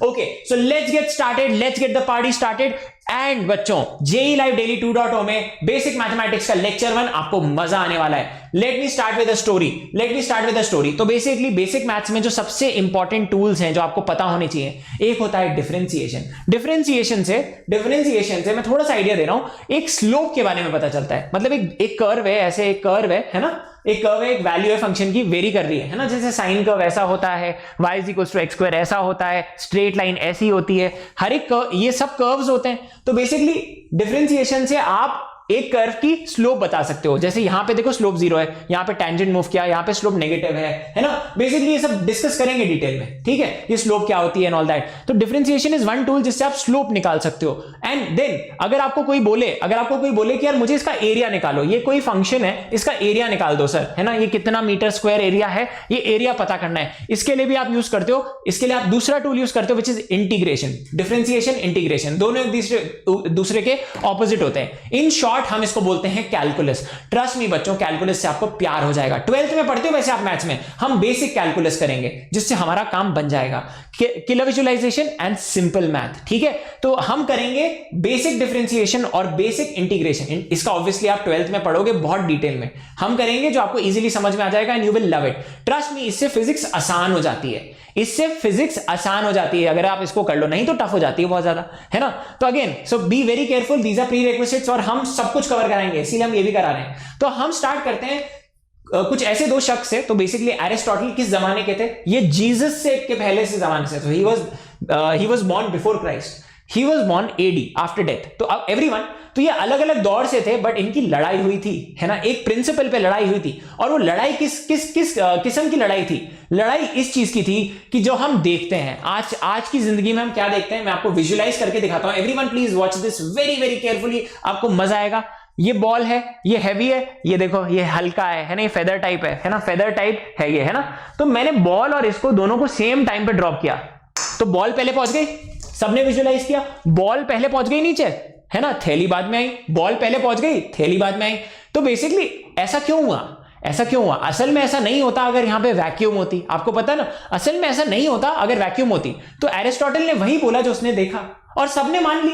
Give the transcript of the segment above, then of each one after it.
Okay, so let's get started, let's get the party started. And बच्चों, JEE live daily 2.0 में basic mathematics का lecture 1 आपको मजा आने वाला है। Let me start with a story. तो बेसिकली बेसिक मैथ्स में जो सबसे इंपॉर्टेंट टूल्स हैं जो आपको पता होने चाहिए, एक होता है डिफरेंशिएशन से मैं थोड़ा सा आइडिया दे रहा हूं, एक स्लोप के बारे में पता चलता है। मतलब एक कर्व है, ऐसे एक कर्व है ना, एक कर्व है, एक वैल्यू है फंक्शन की, वेरी कर रही है ना, जैसे साइन कर्व ऐसा होता है, y = x² ऐसा होता है, स्ट्रेट लाइन ऐसी होती है, हर एक ये सब कर्व्स होते हैं। तो बेसिकली डिफरेंशिएशन से आप एक कर्व की स्लोप बता सकते हो। जैसे यहां पे देखो स्लोप 0 है, यहां पे टेंजेंट मूव किया, यहां पे स्लोप नेगेटिव है ना। बेसिकली ये सब डिस्कस करेंगे डिटेल में, ठीक है, ये स्लोप क्या होती है एंड ऑल दैट। तो डिफरेंशिएशन इज वन टूल जिससे आप स्लोप निकाल सकते हो। एंड देन अगर आपको कोई बोले कि यार मुझे इसका एरिया निकालो, ये कोई फंक्शन है, इसका एरिया निकाल दो सर, है ना, ये कितना मीटर स्क्वायर एरिया है, ये एरिया पता करना है, इसके लिए भी आप यूज करते हो, इसके लिए आप दूसरा टूल यूज करते हो which is integration. Differentiation, integration दोनों एक दूसरे के ऑपोजिट होते हैं। इन शॉर्ट हम इसको बोलते हैं कैलकुलस। ट्रस्ट मी बच्चों, कैलकुलस से आपको प्यार हो जाएगा। 12th में पढ़ते हो वैसे आप मैथ्स में, हम बेसिक कैलकुलस करेंगे जिससे हमारा काम बन जाएगा। Killer visualisation and simple math, ठीक है। तो हम करेंगे बेसिक डिफरेंशिएशन और बेसिक इंटीग्रेशन। इसका ऑब्वियसली आप 12th में पढ़ोगे बहुत डिटेल में। हम करेंगे जो आपको इजीली समझ में आ जाएगा and you will love it. Trust me, इससे फिजिक्स आसान हो जाती है। अगर आप इसको कर लो, नहीं तो टफ हो जाती है बहुत ज्यादा, है ना। तो again, so be very careful, these are prerequisites, और हम सब कुछ कवर कराएंगे, इसीलिए हम ये भी करा रहे हैं। तो हम स्टार्ट करते हैं। कुछ ऐसे दो शख्स है, तो बेसिकली एरिस्टोटल किस जमाने के थे, ये जीसस से के पहले से जमाने से, तो he was born before Christ, he was born AD after death. तो अब एवरीवन, तो ये अलग अलग दौर से थे, बट इनकी लड़ाई हुई थी, है ना, एक प्रिंसिपल पे लड़ाई हुई थी। और वो लड़ाई किस किस्म की लड़ाई थी? लड़ाई इस चीज की थी कि जो हम देखते हैं आज की जिंदगी में, हम क्या देखते हैं, मैं आपको विजुअलाइज करके दिखाता हूं। Everyone please watch this very very carefully, आपको मजा आएगा। ये बॉल है, ये हैवी है, ये देखो ये हल्का है ना, ये फेदर टाइप है ना, फेदर टाइप है ये, है ना। तो मैंने बॉल और इसको दोनों को सेम टाइम पे ड्रॉप किया, तो बॉल पहले पहुंच गई, सबने विजुअलाइज किया, बॉल पहले पहुंच गई नीचे, है ना, थैली बाद में आई, बॉल पहले पहुंच गई, थैली बाद में आई। तो बेसिकली ऐसा क्यों हुआ? असल में ऐसा नहीं होता अगर यहां पे वैक्यूम होती, आपको पता है ना, असल में ऐसा नहीं होता अगर वैक्यूम होती। तो एरिस्टोटल ने वही बोला जो उसने देखा, और सबने मान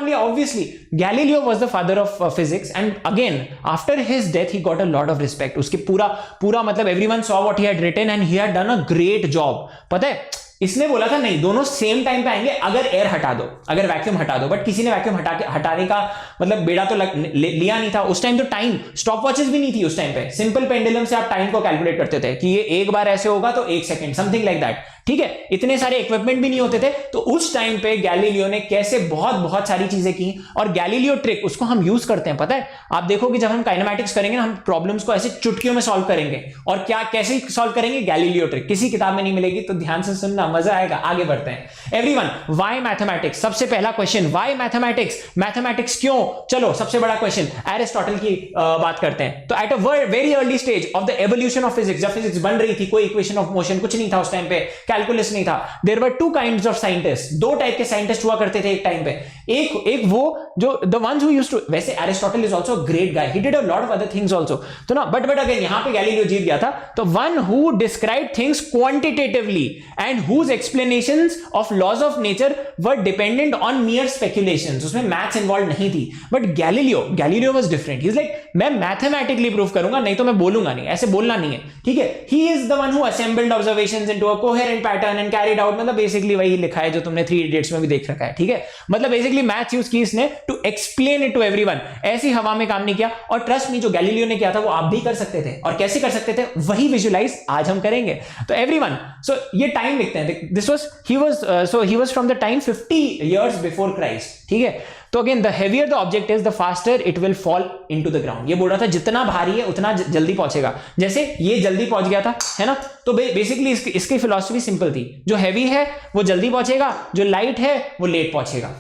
लिया obviously. Galileo was the father of physics, and again after his death he got a lot of respect. उसके पूरा मतलब everyone saw what he had written and he had done a great job. पता है, इसने बोला था नहीं, दोनों सेम टाइम पे आएंगे अगर एयर हटा दो, अगर वैक्यूम हटा दो। बट किसी ने वैक्यूम हटाने का मतलब बेड़ा तो लिया नहीं था। उस टाइम तो टाइम स्टॉप वॉचेस भी नहीं थी उस टाइम पे, सिंपल पेंडुलम से आप टाइम को कैलकुलेट करते थे कि ये एक बार ऐसे होगा तो 1 सेकंड, समथिंग लाइक दैट, ठीक है। इतने सारे इक्विपमेंट भी नहीं होते थे। तो उस टाइम पे गैलीलियो ने कैसे बहुत सारी चीजें की, और गैलीलियो ट्रिक उसको हम यूज करते हैं। पता है, आप देखोगे जब हम काइनेमैटिक्स करेंगे ना, हम प्रॉब्लम्स को ऐसे चुटकियों में सॉल्व करेंगे। और कैसे सॉल्व करेंगे? गैलीलियो ट्रिक किसी किताब में नहीं मिलेगी, तो ध्यान से सुनना, मजा आएगा। आगे बढ़ते हैं एवरीवन। Why mathematics? सबसे पहला क्वेश्चन, व्हाई मैथमेटिक्स क्यों? चलो सबसे बड़ा क्वेश्चन, एरिस्टोटल की बात करते हैं। तो at a very early stage of the evolution of physics, जब फिजिक्स बन रही थी, कोई इक्वेशन ऑफ मोशन कुछ नहीं था उस टाइम पे, कैलकुलस नहीं था। There were two kinds of scientist, दो टाइप के साइंटिस्ट हुआ करते थे एक टाइम पे। एक वो जो the ones who used to, वैसे Aristotle is also a great guy, he did a lot of other things also, तो ना, बट अगेन यहां पे गैलीलियो जीत गया था। तो one who describe things quantitatively and whose explanations of laws of nature were dependent on mere speculations, उसमें maths involve नहीं थी। But Galileo was different, he is like, मैं मैथमेटिकली प्रूव करूंगा, नहीं तो मैं बोलूंगा नहीं, ऐसे बोलना नहीं है, ठीक है। He is the one who assembled observations into a coherent pattern and carried out, मतलब बेसिकली वही लिखा है जो तुमने 3 इडियट्स में भी देख रखा है, ठीक है। मतलब बेसिकली मैथ्स यूज की इसने to explain it to everyone, ऐसी हवा में काम नहीं किया। और ट्रस्ट मी, जो गैलीलियो ने किया था वो आप भी कर सकते थे, और कैसे कर सकते थे वही विजुअलाइज आज हम करेंगे। तो एवरीवन, सो ये टाइम लिखते हैं, this was he was from the time 50 years before Christ, ठीक है। तो again, the heavier the object is the faster it will fall into the ground. ये बोल रहा था जितना भारी है उतना जल्दी पहुंचेगा, जैसे ये जल्दी पहुंच गया था, है ना। तो बेसिकली इसकी फिलॉसफी सिंपल थी, जो हैवी है वो जल्दी पहुंचेगा, जो लाइट है वो लेट पहुंचेगा।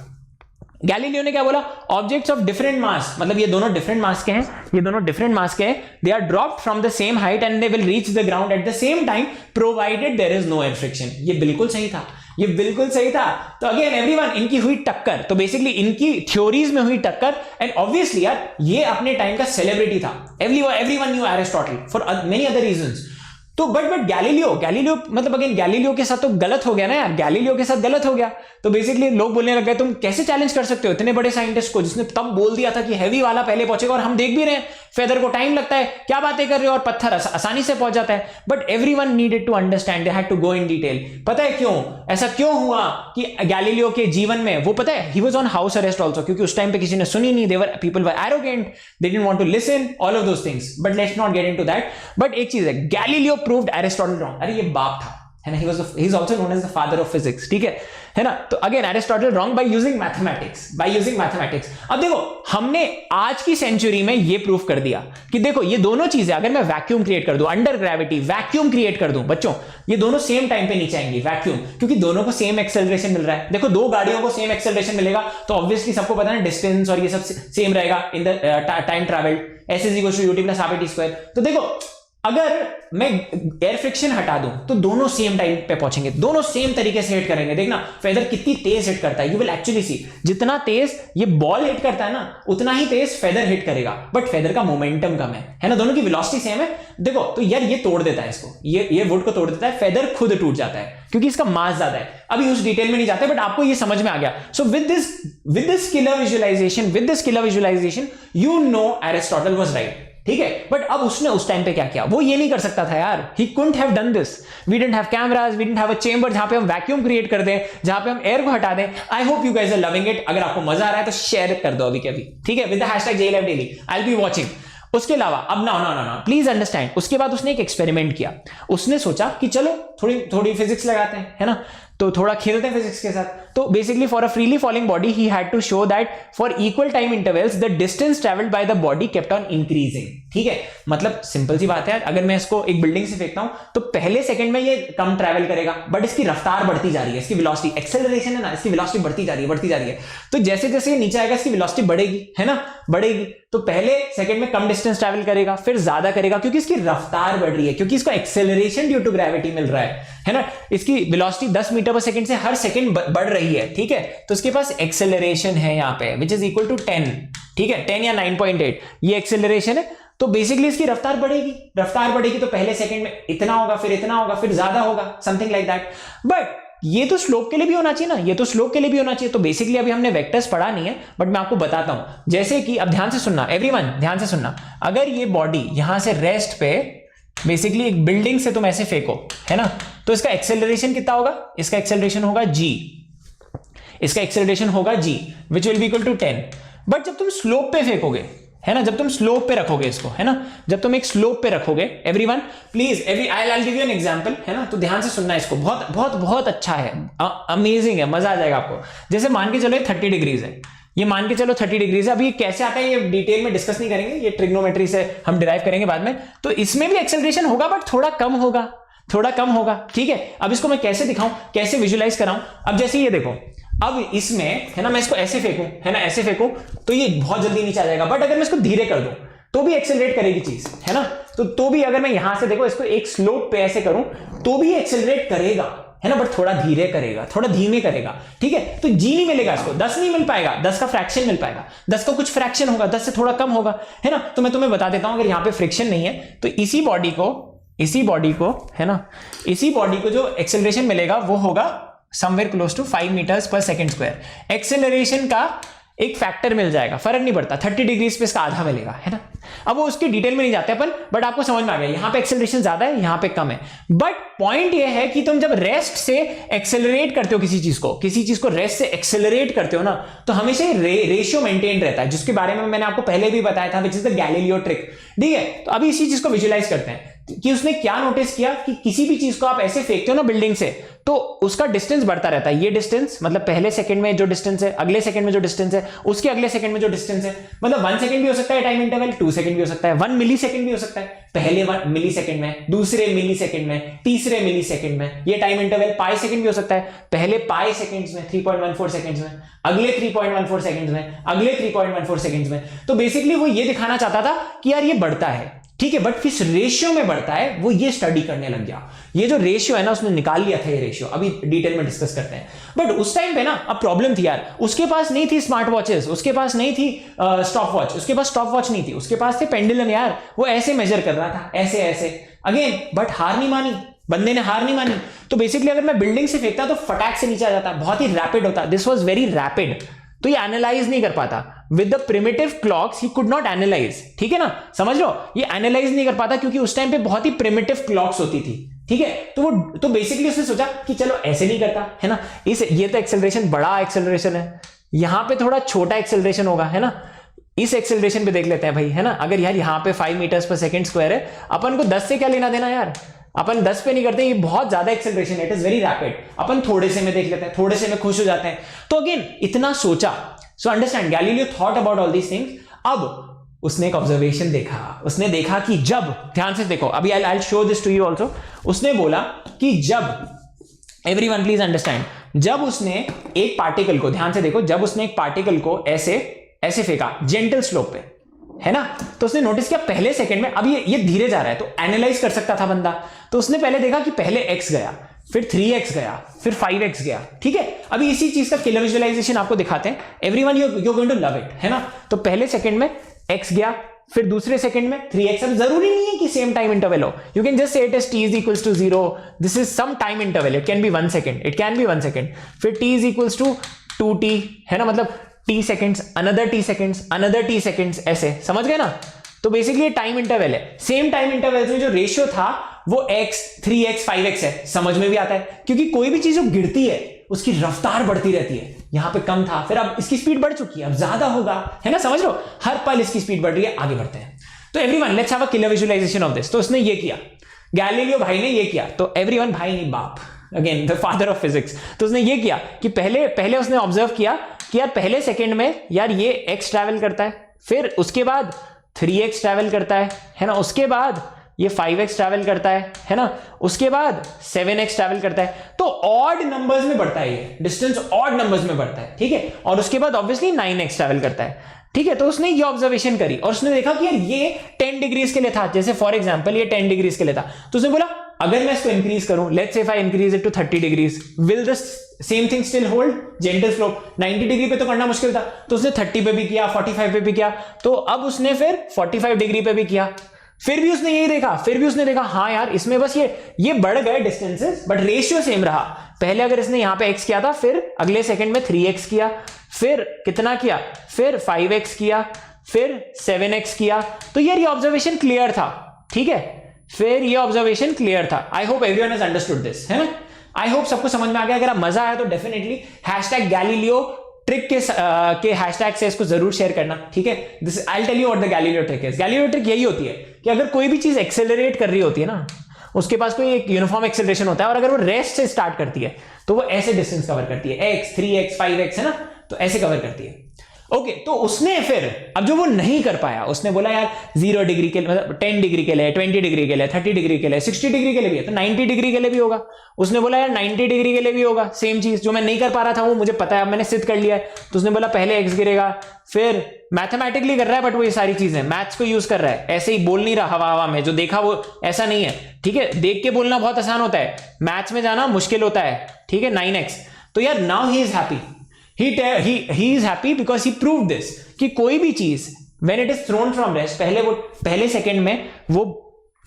गैलीलियो ने क्या बोला? ऑब्जेक्ट्स ऑफ डिफरेंट मास, मतलब ये दोनों डिफरेंट मास के हैं, they are dropped from the same height and they will reach the ground at the same time provided there is no air friction. ये बिल्कुल सही था। तो अगेन एवरीवन, इनकी हुई टक्कर, तो बेसिकली इनकी थ्योरीज में हुई टक्कर, एंड ऑब्वियसली यार ये अपने टाइम का सेलिब्रिटी था। Everyone new Aristotle for many other reasons. तो बट गैलीलियो मतलब अगेन गैलीलियो के साथ तो गलत हो गया ना यार, गैलीलियो के साथ गलत हो गया। तो बेसिकली लोग बोलने लग गए तुम कैसे चैलेंज कर सकते हो इतने बड़े साइंटिस्ट को, जिसने तब बोल दिया था कि हैवी वाला पहले पहुंचेगा, और हम देख भी रहे हैं फेदर को टाइम लगता है, क्या बातें कर रहे हो, और पत्थर आसानी से पहुंच जाता है। But everyone needed to understand, they had to go in detail. पता है क्यों ऐसा क्यों हुआ कि गैलीलियो के जीवन में, वो पता है he was on house arrest also, क्योंकि उस टाइम पे किसी ने सुनी नहीं, people were arrogant, they didn't want to listen, all of those things, but let's not get into that. But एक चीज है, गैलीलियो प्रूव्ड एरिस्टोटल रॉन्ग। अरे ये बाप था, है ना, he is also known as the father of physics, ठीक है ना। तो again Aristotle wrong by using mathematics. अब देखो हमने आज की सेंचुरी में ये प्रूफ कर दिया कि देखो ये दोनों चीजें, अगर मैं वैक्यूम क्रिएट कर दूं, अंडर ग्रेविटी वैक्यूम क्रिएट कर दूं, बच्चों ये दोनों सेम टाइम पे नीचे आएंगी, वैक्यूम, क्योंकि दोनों को सेम एक्सेलरेशन मिल रहा है। देखो दो गाड़ियों को सेम एक्सेलरेशन मिलेगा तो ऑब्वियसली सबको पता है डिस्टेंस और ये सब सेम रहेगा in the time travelled, s = ut + half-at²। तो देखो अगर मैं एयर फ्रिक्शन हटा दूं तो दोनों सेम टाइम पे पहुंचेंगे, दोनों सेम तरीके से हिट करेंगे। देखना फेदर कितनी तेज हिट करता है, यू विल एक्चुअली सी, जितना तेज ये बॉल हिट करता है ना उतना ही तेज फेदर हिट करेगा, बट फेदर का मोमेंटम कम है ना, दोनों की वेलोसिटी सेम है। देखो तो यार ये तोड़ देता है इसको, ये वुड को तोड़ देता है, फेदर खुद टूट जाता है क्योंकि इसका मास ज्यादा है। अभी उस डिटेल में नहीं जाते, बट आपको ये समझ में आ गया। So with this scalar visualisation you know Aristotle was right, ठीक है। बट अब उसने उस टाइम पे क्या किया, वो ये नहीं कर सकता था यार, he couldn't have done this, we didn't have cameras, we didn't have a chamber जहां पे हम वैक्यूम क्रिएट कर दें, जहां पे हम एयर को हटा दें। I hope you guys are loving it. अगर आपको मजा आ रहा है तो शेयर कर दो अभी के अभी, ठीक है, with the #JLiveDaily, I will be watching. उसके अलावा अब ना प्लीज अंडरस्टैंड, उसके बाद उसने एक एक्सपेरिमेंट किया। उसने सोचा कि चलो थोड़ी फिजिक्स लगाते हैं, है ना, तो थोड़ा खेलते हैं फिजिक्स के साथ। तो basically for a freely falling body he had to show that for equal time intervals the distance travelled by the body kept on increasing, ठीक है। मतलब सिंपल सी बात है, अगर मैं इसको एक बिल्डिंग से फेंकता हूं तो पहले सेकंड में ये कम ट्रैवल करेगा, बट इसकी रफ्तार बढ़ती जा रही है, इसकी वेलोसिटी, एक्सेलरेशन है ना, इसकी वेलोसिटी बढ़ती जा रही है। तो जैसे जैसे नीचे आएगा इसकी वेलोसिटी बढ़ेगी, है ना, बढ़ेगी। तो पहले सेकंड में कम डिस्टेंस ट्रैवल करेगा, फिर ज्यादा करेगा क्योंकि इसकी रफ्तार बढ़ रही है, क्योंकि इसको एक्सेलरेशन ड्यू टू ग्रेविटी मिल रहा है ना। इसकी वेलोसिटी 10 मीटर पर सेकंड से हर सेकंड बढ़ रही है, ठीक है। तो इसके पास एक्सेलरेशन है यहाँ पे विच इज इक्वल टू 10, ठीक है, 10 या 9.8 ये एक्सेलरेशन है। तो बेसिकली इसकी रफ्तार बढ़ेगी तो पहले सेकंड में इतना होगा, फिर इतना होगा, फिर ज्यादा होगा, समथिंग लाइक दैट। बट ये तो स्लोप के लिए भी होना चाहिए ना, तो बेसिकली अभी हमने वेक्टर्स पढ़ा नहीं है, बट मैं आपको बताता हूं। जैसे कि अब ध्यान से सुनना एवरीवन, ध्यान से सुनना, अगर ये बॉडी यहां से रेस्ट पे बेसिकली एक बिल्डिंग से तुम ऐसे फेंको, है ना, तो इसका एक्सेलरेशन कितना होगा, इसका एक्सेलरेशन होगा g, which will be equal to 10। But जब तुम स्लोप पे फेंकोगे, है ना, जब तुम स्लोप पे रखोगे इसको, है ना, जब तुम एक स्लोप पे रखोगे, everyone please, I will give you an example, है ना, तो ध्यान से सुनना इसको, बहुत अच्छा है, अमेजिंग है, मजा आ जाएगा आपको। जैसे मान के चलो 30 डिग्रीज है, ये मान के चलो 30 डिग्रीज है। अभी ये कैसे आता है ये डिटेल में डिस्कस नहीं करेंगे, ये ट्रिग्नोमेट्री से हम डिराइव करेंगे बाद में। तो इसमें भी एक्सेलरेशन होगा बट थोड़ा कम होगा, ठीक है। अब इसको मैं कैसे दिखाऊं, कैसे विजुलाइज कराऊं। अब जैसे ये देखो, अब इसमें, है ना, मैं इसको ऐसे फेंकूं, है ना, ऐसे फेंकूं तो ये बहुत जल्दी नीचे आ जाएगा, बट अगर मैं इसको धीरे कर दूं तो भी एक्सेलरेट करेगी चीज, है ना। तो भी अगर मैं यहां से देखो इसको एक स्लोप पे ऐसे करूं तो भी एक्सेलरेट करेगा, है ना, बट थोड़ा धीरे करेगा, थोड़ा धीमे करेगा, ठीक है। तो जी नहीं मिलेगा इसको, 10 नहीं मिल पाएगा, 10 का फ्रैक्शन मिल पाएगा, 10 का कुछ फ्रैक्शन होगा, 10 से थोड़ा कम होगा, है ना। तो मैं तुम्हें बता देता हूं, अगर यहां पे फ्रिक्शन नहीं है तो इसी बॉडी को, है ना, इसी बॉडी को जो एक्सेलरेशन मिलेगा वो होगा समवेयर क्लोज टू 5 मीटर्स पर सेकंड स्क्वायर। एक्सेलरेशन का एक फैक्टर मिल जाएगा, फर्क नहीं पड़ता, 30 डिग्रीज पे इसका आधा मिलेगा, है ना। अब वो उसकी डिटेल में नहीं जाते अपन, बट आपको समझ में आ गया, यहां पे एक्सेलरेशन ज्यादा है, यहां पे कम है। बट पॉइंट ये है कि तुम जब रेस्ट से एक्सेलरेट करते हो किसी चीज को रेस्ट से एक्सेलरेट करते हो ना, तो हमेशा रेशियो मेंटेन रहता है, जिसके बारे में मैंने आपको पहले भी बताया था, विच इज द गैलीलियो ट्रिक, ठीक है। तो अभी इसी चीज को विजुलाइज करते हैं कि उसने क्या नोटिस किया कि किसी भी चीज को आप ऐसे फेंकते हो ना बिल्डिंग से, तो उसका डिस्टेंस बढ़ता रहता है। ये डिस्टेंस मतलब पहले सेकंड में जो डिस्टेंस है, अगले सेकंड में जो डिस्टेंस है, उसके अगले सेकंड में जो डिस्टेंस है, मतलब 1 सेकंड भी हो सकता है टाइम इंटरवल, 2 सेकंड भी हो सकता है, 1 मिली सेकंड भी हो सकता है, पहले 1 मिली सेकंड में, दूसरे मिली सेकंड में, तीसरे मिली सेकंड में, ये टाइम इंटरवल पाई सेकंड भी हो सकता है, पहले पाई सेकंड्स में, 3.14 सेकंड्स में, अगले 3.14 सेकंड्स में, अगले 3.14 सेकंड्स में। तो बेसिकली वो ये दिखाना चाहता था कि यार ये बढ़ता है, ठीक है, बट किस रेशियो में बढ़ता है वो ये स्टडी करने लग गया। ये जो रेशियो है ना उसने निकाल लिया था, ये रेशियो अभी डिटेल में डिस्कस करते हैं। बट उस टाइम पे ना अब प्रॉब्लम थी यार, उसके पास नहीं थी स्मार्ट वॉचेस, उसके पास नहीं थी स्टॉप वॉच, उसके पास स्टॉप वॉच नहीं थी, उसके पास थे पेंडुलम यार। वो ऐसे मेजर कर रहा था, ऐसे ऐसे, अगेन बट हार नहीं मानी, बंदे ने हार नहीं मानी। तो बेसिकली अगर मैं बिल्डिंग से फेंकता तो फटाक से नीचे आ जाता, बहुत ही रैपिड होता, दिस वाज वेरी रैपिड। तो ये एनालाइज नहीं कर पाता with the primitive clocks, he could not analyse, ठीक है ना, समझ लो, ये एनालाइज नहीं कर पाता क्योंकि उस टाइम पे बहुत ही प्रिमिटिव क्लॉक्स होती थी, ठीक है। तो बेसिकली उसने सोचा कि चलो ऐसे नहीं करता, है ना, ये तो एक्सेलरेशन बड़ा एक्सेलरेशन है, यहां पे थोड़ा छोटा एक्सेलरेशन होगा, है ना, इस एक्सेलरेशन पे देख लेते हैं भाई, है ना। अगर यार यहाँ पे 5 मीटर्स पर सेकंड स्क्वायर है, अपन को 10 से क्या लेना देना यार, अपन 10 पे नहीं करते, ये बहुत ज्यादा एक्सेलरेशन है, इट इज वेरी रैपिड, अपन थोड़े से में देख लेते हैं, थोड़े से में खुश हो जाते हैं। तो अगेन इतना सोचा, so understand Galileo thought about all these things. अब उसने एक ऑब्जर्वेशन देखा, उसने देखा कि जब, ध्यान से देखो, अभी I will show this to you also, उसने बोला कि जब, एवरीवन प्लीज अंडरस्टैंड, जब उसने एक पार्टिकल को, ध्यान से देखो, जब उसने एक पार्टिकल को ऐसे फेंका जेंटल स्लोप पे, है ना, तो उसने नोटिस किया पहले सेकंड में, अब ये धीरे जा रहा है, तो एनालाइज कर सकता था बंदा, तो उसने पहले देखा कि पहले x गया, फिर 3x गया, फिर 5x गया, ठीक है। अभी इसी चीज का किलर विजुअलाइजेशन आपको दिखाते हैं, everyone you are going to love it, है ना। तो पहले सेकंड में x गया, फिर दूसरे सेकंड में 3x। अब जरूरी नहीं है कि सेम टाइम इंटरवल हो, you can just say it is t is equals to 0, this is some time interval, it can be 1 second, it can be 1 second, फिर t is equals to 2t, है ना, मतलब t seconds, another t seconds, another t seconds, ऐसे, समझ गए ना। तो basically ये टाइम इंटरवल है, सेम टाइम इंटरवल में जो रेशियो था वो x 3x 5x है, समझ में भी आता है, क्योंकि कोई भी चीज जो गिरती है उसकी रफ्तार बढ़ती रहती है, यहां पे कम था, फिर अब इसकी स्पीड बढ़ चुकी है, अब ज्यादा होगा, है ना, समझ लो, हर पल इसकी स्पीड बढ़ रही है, आगे बढ़ते हैं। तो everyone let's have a killer visualisation of this. तो उसने ये किया, गैलीलियो भाई ने ये किया, तो एवरीवन भाई नहीं बाप, again the father of physics, तो उसने ये किया कि पहले उसने ऑब्जर्व किया कि यार पहले सेकंड में यार ये x ट्रैवल करता है, फिर उसके बाद 3x ट्रैवल करता है ना, उसके बाद ये 5x ट्रैवल करता है ना, उसके बाद 7x ट्रैवल करता है। तो ऑड नंबर्स में बढ़ता है, ये डिस्टेंस ऑड नंबर्स में बढ़ता है, ठीक है, और उसके बाद ऑब्वियसली 9x ट्रैवल करता है, ठीक है। तो उसने ये ऑब्जर्वेशन करी और उसने देखा कि यार ये 10 डिग्रीज के लिए था, जैसे फॉर एग्जांपल ये 10 डिग्रीज के लिए था, तो उसने बोला अगर मैं इसको इंक्रीज करूं, let's say if I increase it to 30 degrees, will the same thing still hold, gentle slope 90 degree पे तो करना मुश्किल था, तो उसने 30 पे भी किया, 45 पे भी किया, तो अब उसने फिर 45 डिग्री पे भी किया, फिर भी उसने यही देखा, फिर भी उसने देखा हाँ यार इसमें बस ये बढ़ गए डिस्टेंसेस बट रेशियो सेम रहा। पहले अगर इसने यहां पे x किया था, फिर अगले सेकंड में 3x किया, फिर कितना किया, फिर 5x किया, फिर 7x किया, तो यार ये ऑब्जर्वेशन क्लियर था, ठीक है, फिर ये ऑब्जर्वेशन क्लियर था। I hope everyone has understood this, है ना, आई होप सबको समझ में आ गया। अगर आप मजा आया तो डेफिनेटली #गैलीलियो ट्रिक के हैशटैग से इसको जरूर शेयर करना, ठीक है। This I will tell you what the Galileo trick is. Galileo trick यही होती है कि अगर कोई भी चीज एक्सेलरेट कर रही होती है ना, उसके पास कोई एक यूनिफॉर्म एक्सेलरेशन होता है, और अगर वो रेस्ट से स्टार्ट करती है तो वो ऐसे डिस्टेंस कवर करती है, x 3x 5x, है ना, तो ऐसे कवर करती है। ओके, तो उसने फिर अब जो वो नहीं कर पाया, उसने बोला यार 0 डिग्री के लिए, मतलब 10 डिग्री के लिए, 20 डिग्री के लिए, 30 डिग्री के लिए, 60 डिग्री के लिए भी है, तो 90 डिग्री के लिए भी होगा। उसने बोला यार 90 डिग्री के लिए भी होगा, सेम चीज जो मैं नहीं कर पा रहा था वो मुझे पता है, अब मैंने सिद्ध कर लिया है। तो उसने बोला पहले x गिरेगा, फिर मैथमेटिकली कर रहा है, बट वो ये सारी चीजें मैथ्स को यूज कर रहा है, ऐसे ही बोल नहीं रहा हवा हवा में, जो देखा वो ऐसा नहीं है, ठीक है। देख के बोलना बहुत आसान होता है, मैथ्स में जाना मुश्किल होता है, ठीक है। 9x, तो यार now he is happy, he is happy because he proved this कि कोई भी चीज when it is thrown from rest, पहले सेकंड में वो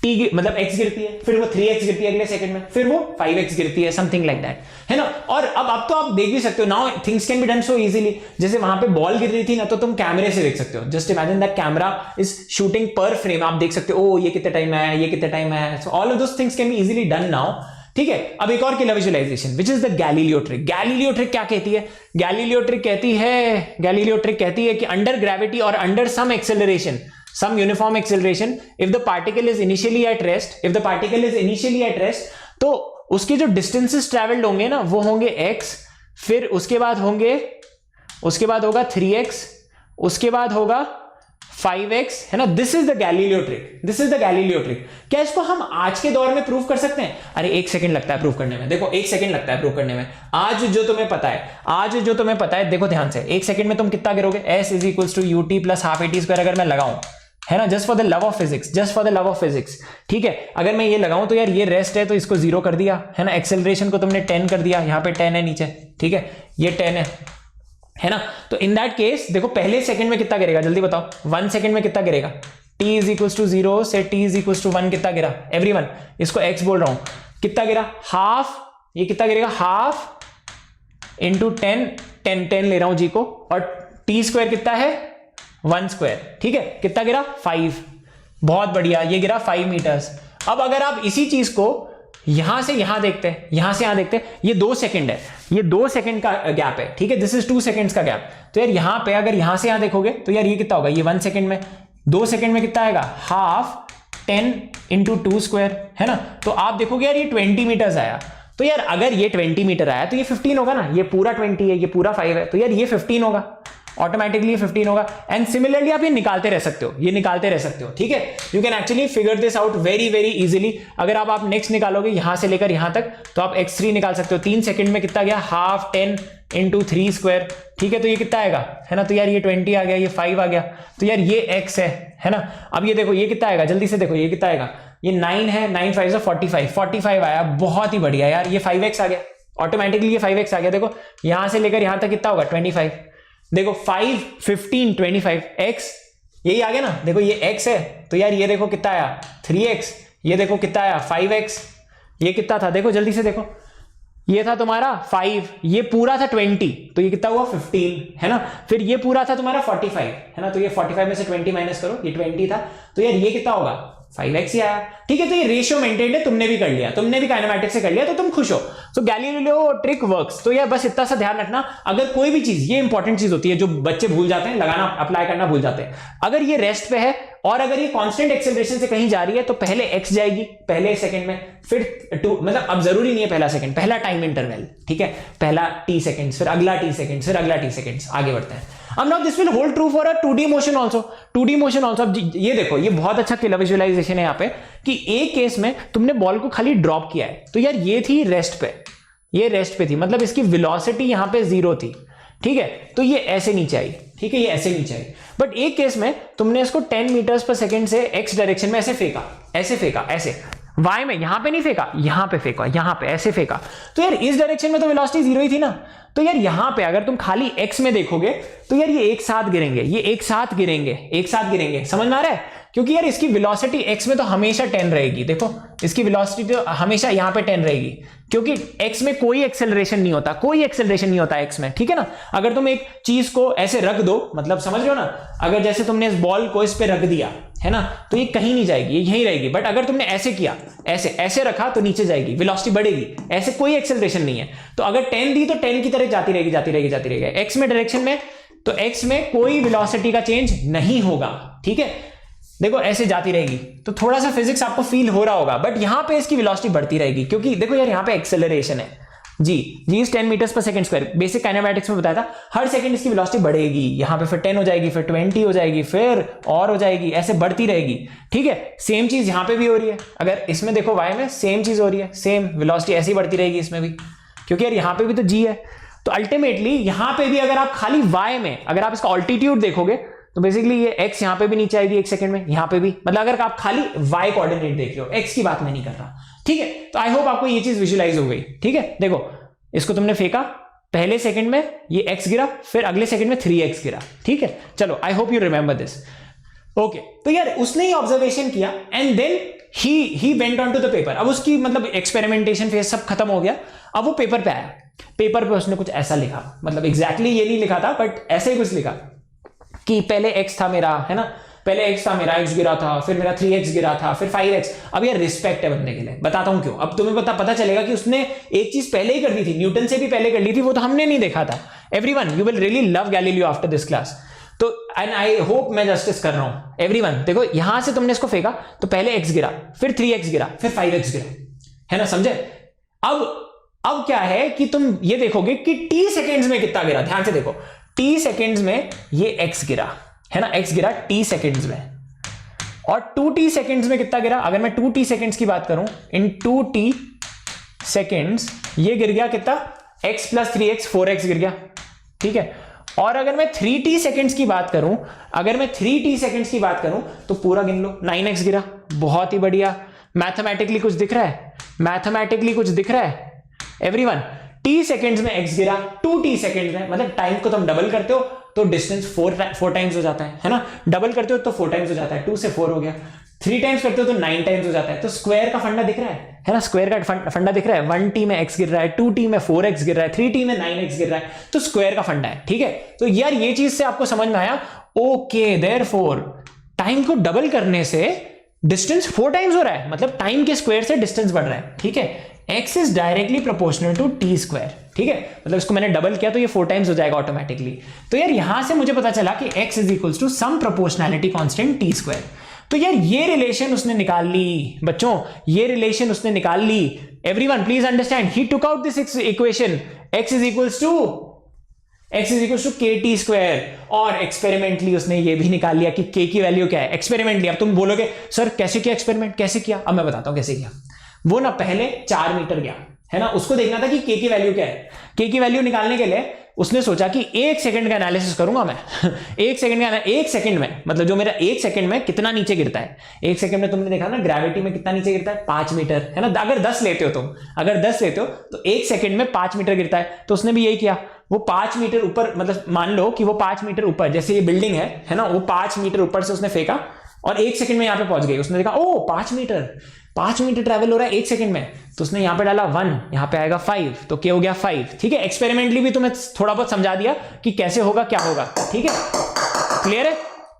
t मतलब x गिरती है, फिर वो 3x गिरती है अगले सेकंड में, फिर वो 5x गिरती है, समथिंग लाइक दैट, है ना। और अब तो आप देख भी सकते हो, now things can be done so easily. जैसे वहां पे बॉल गिर रही थी ना, तो तुम कैमरे से देख सकते हो, just imagine that camera is shooting पर फ्रेम, आप देख सकते हो ओ ये कितने टाइम है, ये कितने टाइम है, so all of those things can be easily done now, ठीक है। अब एक और killer visualisation which is the Galileo trick. Galileo trick क्या कहती है? गैलीलियो ट्रिक कहती है कि अंडर ग्रेविटी और under some acceleration, some uniform acceleration, if the particle is initially at rest, तो उसके जो distances traveled होंगे ना वो होंगे x, फिर उसके बाद होगा 3x, उसके बाद होगा 5x, है ना। This is the Galileo trick. क्या इसको हम आज के दौर में प्रूव कर सकते हैं? अरे 1 सेकंड लगता है प्रूव करने में, देखो 1 सेकंड लगता है प्रूव करने में। आज जो तुम्हें पता है, देखो ध्यान से, 1 सेकंड में तुम कितना गिरोगे? s is equals to ut plus half at square अगर मैं लगाऊं, है ना, just for the love of physics, ठीक है। अगर मैं ये लगाऊं तो यार ये रेस्ट है तो इसको 0 कर दिया, है ना। एक्सेलरेशन को तुमने 10 कर दिया, यहां पे 10 है नीचे, ठीक है, ये 10 है ना। तो इन दैट केस देखो पहले सेकंड में कितना गिरेगा, जल्दी बताओ, 1 सेकंड में कितना गिरेगा? t इज इक्वल टू 0 से t इज इक्वल टू 1 कितना गिरा एवरीवन, इसको x बोल रहा हूं, कितना गिरा हाफ, ये कितना गिरेगा हाफ इंटू 10 ले रहा हूं जी को, और t स्क्वायर कितना है 1 स्क्वायर, ठीक है, कितना गिरा 5, बहुत बढ़िया, ये गिरा 5 मीटर्स। अब अगर आप इसी चीज को यहां से यहां देखते हैं, यहां से यहां देखते हैं, ये 2 सेकंड है, ये 2 सेकंड का गैप है, ठीक है, दिस इज 2 सेकंड्स का गैप। तो यार यहां पे अगर यहां से यहां देखोगे तो यार ये कितना होगा, ये 1 सेकंड में, 2 सेकंड में कितना आएगा हाफ 10 इंटू 2 स्क्वायर, है ना। तो आप देखोगे यार ये 20 मीटर्स आया, तो यार अगर ये 20 मीटर आया तो ये 15 होगा ना, ये पूरा 20 है, ये पूरा 5 है, तो यार ये 15 होगा, ऑटोमेटिकली 15 होगा। एंड सिमिलरली आप ये निकालते रह सकते हो, ये निकालते रह सकते हो, ठीक है, you can actually figure this out very very easily. अगर आप नेक्स्ट निकालोगे यहां से लेकर यहां तक, तो आप x3 निकाल सकते हो, 3 सेकंड में कितना गया हाफ 10 इंटू 3 स्क्वायर, ठीक है, तो ये कितना आएगा, है ना, तो यार ये 20 आ गया, ये 5 आ गया, तो यार ये x है ना। अब ये देखो ये कितना आएगा, जल्दी से देखो ये कितना आएगा, ये 9 है, 9 5 45 आया, बहुत ही बढ़िया यार, ये 5x आ गया, ऑटोमेटिकली ये 5x आ गया। देखो यहां से लेकर यहां तक कितना होगा 25, देखो 5 15 25 x, यही आ गया ना, देखो ये x है, तो यार ये देखो कितना आया 3x, ये देखो कितना आया 5x, ये कितना था देखो जल्दी से देखो, ये था तुम्हारा 5, ये पूरा था 20, तो ये कितना हुआ 15, है ना, फिर ये पूरा था तुम्हारा 45, है ना, तो ये 45 में से 20 माइनस करो, ये 20 था, तो यार ये कितना होगा 5x ही आया, ठीक है। तो ये रेशियो मेंटेन्ड है, तुमने भी कर लिया, तुमने भी काइनेमैटिक्स से कर लिया, तो तुम खुश हो। सो गैलीलियो ट्रिक वर्क्स। तो यार बस इतना सा ध्यान रखना, अगर कोई भी चीज, ये इंपॉर्टेंट चीज होती है जो बच्चे भूल जाते हैं, लगाना अप्लाई करना भूल जाते हैं, अगर ये रेस्ट पे है और अगर ये कांस्टेंट एक्सेलरेशन से कहीं जा रही है तो पहले x जाएगी पहले सेकंड में, फिर 2, मतलब अब जरूरी नहीं है पहला सेकंड, पहला टाइम इंटरवल, ठीक है, पहला t सेकंड्स, फिर अगला t सेकंड्स, फिर अगला t सेकंड्स, आगे बढ़ते हैं। अब now this will hold true for a 2D motion also, 2D motion also. अब ये देखो ये बहुत अच्छा क्लियर विजुअलाइजेशन है यहाँ पे, कि एक केस में तुमने बॉल को खाली ड्रॉप किया है, तो यार ये थी रेस्ट पे, ये रेस्ट पे थी, मतलब इसकी वेलोसिटी यहाँ पे 0 थी, ठीक है, तो ये ऐसे नीचे आई, ठीक है, ये ऐसे नीचे आई। बट एक केस में तुमने इसको 10 मीटर्स पर सेकंड से x डायरेक्शन में ऐसे फेंका, ऐसे फेंका, ऐसे y में, यहां पे नहीं फेंका, यहां पे फेंका, यहां पे ऐसे फेंका, तो यार इस डायरेक्शन में तो वेलोसिटी 0 ही थी ना, तो यार यहां पे अगर तुम खाली x में देखोगे तो यार ये एक साथ गिरेंगे, ये एक साथ गिरेंगे, एक साथ गिरेंगे, समझ में आ रहा है, क्योंकि यार इसकी वेलोसिटी x में तो हमेशा 10 रहेगी, देखो इसकी वेलोसिटी तो हमेशा यहां पे 10 रहेगी, क्योंकि x में कोई एक्सेलरेशन नहीं होता, कोई एक्सेलरेशन नहीं होता x में, ठीक है ना। अगर तुम एक चीज को ऐसे रख दो, मतलब समझ रहे हो ना, अगर जैसे तुमने इस बॉल को इस पे रख दिया, है ना, तो ये कहीं नहीं जाएगी, ये यहीं रहेगी, बट अगर तुमने ऐसे किया, ऐसे ऐसे रखा तो नीचे जाएगी, वेलोसिटी बढ़ेगी, ऐसे कोई एक्सेलरेशन नहीं है। तो अगर 10 दी तो 10 की तरह जाती रहेगी, जाती रहेगी, जाती रहेगी, x में डायरेक्शन में, तो x में कोई वेलोसिटी का चेंज नहीं होगा, ठीक है, देखो ऐसे जाती रहेगी। तो थोड़ा सा फिजिक्स आपको फील हो रहा होगा, बट यहां पे इसकी वेलोसिटी बढ़ती रहेगी, क्योंकि देखो यार यहां पे एक्सेलरेशन है, जी इज 10 मीटर्स पर सेकंड स्क्वायर, बेसिक काइनेमैटिक्स में बताया था, हर सेकंड इसकी वेलोसिटी बढ़ेगी, यहां पे फिर 10 हो जाएगी, फिर 20 हो जाएगी, फिर और हो जाएगी, ऐसे बढ़ती रहेगी, ठीक है। सेम चीज यहां पे भी हो रही है, अगर इसमें देखो y में सेम चीज हो रही है, सेम वेलोसिटी ऐसी बढ़ती रहेगी इसमें भी, क्योंकि यार यहां पे भी तो g है। तो अल्टीमेटली यहां पे भी अगर आप खाली y में, अगर आप इसका ऑल्टीट्यूड देखोगे तो बेसिकली ये x यहां पे भी नीचे आएगी एक सेकंड में, यहां पे भी, मतलब अगर आप खाली y कोऑर्डिनेट देख रहे हो, x की बात मैं नहीं कर रहा, ठीक है। तो आई होप आपको ये चीज विजुअलाइज हो गई, ठीक है। देखो इसको तुमने फेंका, पहले सेकंड में ये x गिरा, फिर अगले सेकंड में 3x गिरा, ठीक है। चलो I hope you remember this, okay. तो यार उसने ही ऑब्जर्वेशन किया and then he went on to the paper. अब उसकी मतलब एक्सपेरिमेंटेशन फेज सब खत्म हो गया, अब वो पेपर पे आया, पेपर पे उसने कुछ ऐसा लिखा, मतलब एग्जैक्टली ये नहीं लिखा था बट ऐसे ही कुछ लिखा कि पहले x था मेरा, है ना, पहले x था मेरा, x गिरा था, फिर मेरा 3x गिरा था, फिर 5x। अब यार रिस्पेक्ट है बंदे के लिए, बताता हूं क्यों। अब तुम्हें पता चलेगा कि उसने एक चीज पहले ही कर दी थी, न्यूटन से भी पहले कर ली थी, वो तो हमने नहीं देखा था। Everyone you will really love Galileo after this class. तो एंड आई होप मैं जस्टिस कर रहा हूं। एवरीवन देखो यहां से तुमने इसको फेंका तो पहले x गिरा, फिर 3x गिरा, फिर 5x गिरा, है ना, समझे। अब क्या है कि तुम ये देखोगे कि t सेकेंड्स में कितना गिरा, ध्यान से देखो, t सेकेंड्स में ये x गिरा, है ना, x गिरा t सेकेंड्स में, और 2t सेकेंड्स में कितना गिरा। अगर मैं 2t सेकेंड्स की बात करूं, इन 2t सेकेंड्स ये गिर गया कितना, x प्लस 3x 4x गिर गया, ठीक है। और अगर मैं 3t सेकेंड्स की बात करूं, अगर मैं 3t सेकेंड्स की बात करूं तो पूरा गिन लो, 9x गिरा, बहुत ही बढ़िया। मैथमेटिकली कुछ दिख रहा है, मैथमेटिकली कुछ दिख रहा है एवरीवन। t सेकेंड्स में x गिरा, 2t सेकेंड्स में, मतलब टाइम को तुम डबल करते हो तो डिस्टेंस 4 टाइम्स हो जाता है ना, डबल करते हो तो 4 टाइम्स हो जाता है, 2 से 4 हो गया, 3 टाइम्स करते हो तो 9 टाइम्स हो जाता है। तो स्क्वायर का फंडा दिख रहा है ना, स्क्वायर का फंडा दिख रहा है। 1t में x गिर रहा है, 2t में 4x गिर रहा है, 3t में 9x गिर रहा है, तो स्क्वायर का फंडा है। ठीक है, तो यार ये चीज से आपको समझ में आया, ओके देयरफॉर टाइम को डबल करने से डिस्टेंस 4 टाइम्स हो रहा है, मतलब टाइम के स्क्वायर से डिस्टेंस बढ़ रहा है। ठीक है, x is directly proportional to t square. ठीक है, मतलब इसको मैंने डबल किया तो ये 4 टाइम्स हो जाएगा ऑटोमेटिकली। तो यार यहां से मुझे पता चला कि x is equals to some proportionality constant t square. तो यार ये रिलेशन उसने निकाल ली बच्चों, ये रिलेशन उसने निकाल ली। Everyone please understand, he took out this equation x is equals to kt square, और एक्सपेरिमेंटली उसने ये भी निकाल लिया कि k की वैल्यू क्या है। एक्सपेरिमेंटली, अब तुम बोलोगे सर कैसे किया एक्सपेरिमेंट, कैसे किया? अब मैं बताता हूं कैसे किया। वो ना पहले 4 मीटर गया, है ना, उसको देखना था कि k की वैल्यू क्या है। k की वैल्यू निकालने के लिए उसने सोचा कि 1 सेकंड का एनालिसिस करूंगा मैं। 1 सेकंड में मतलब जो मेरा 1 सेकंड में कितना नीचे गिरता है। 1 सेकंड में तुमने देखा ना ग्रेविटी में कितना नीचे गिरता है, 5 मीटर, है ना। अगर 10 लेते हो तुम, अगर 10 लेते हो तो 1 सेकंड में 5 मीटर गिरता है। तो उसने भी यही किया, वो 5 मीटर ऊपर, मतलब मान लो कि वो 5 मीटर ऊपर, जैसे ये बिल्डिंग है ना, वो 5 मीटर ऊपर से उसने फेंका और 1 सेकंड में यहां पे पहुंच गई। उसने देखा ओ 5 मीटर ट्रैवल हो रहा है 1 सेकंड में, तो उसने यहां पे डाला 1, यहां पे आएगा 5, तो क्या हो गया 5। ठीक है, एक्सपेरिमेंटली भी तुम्हें थोड़ा बहुत समझा दिया कि कैसे होगा, क्या होगा। ठीक है,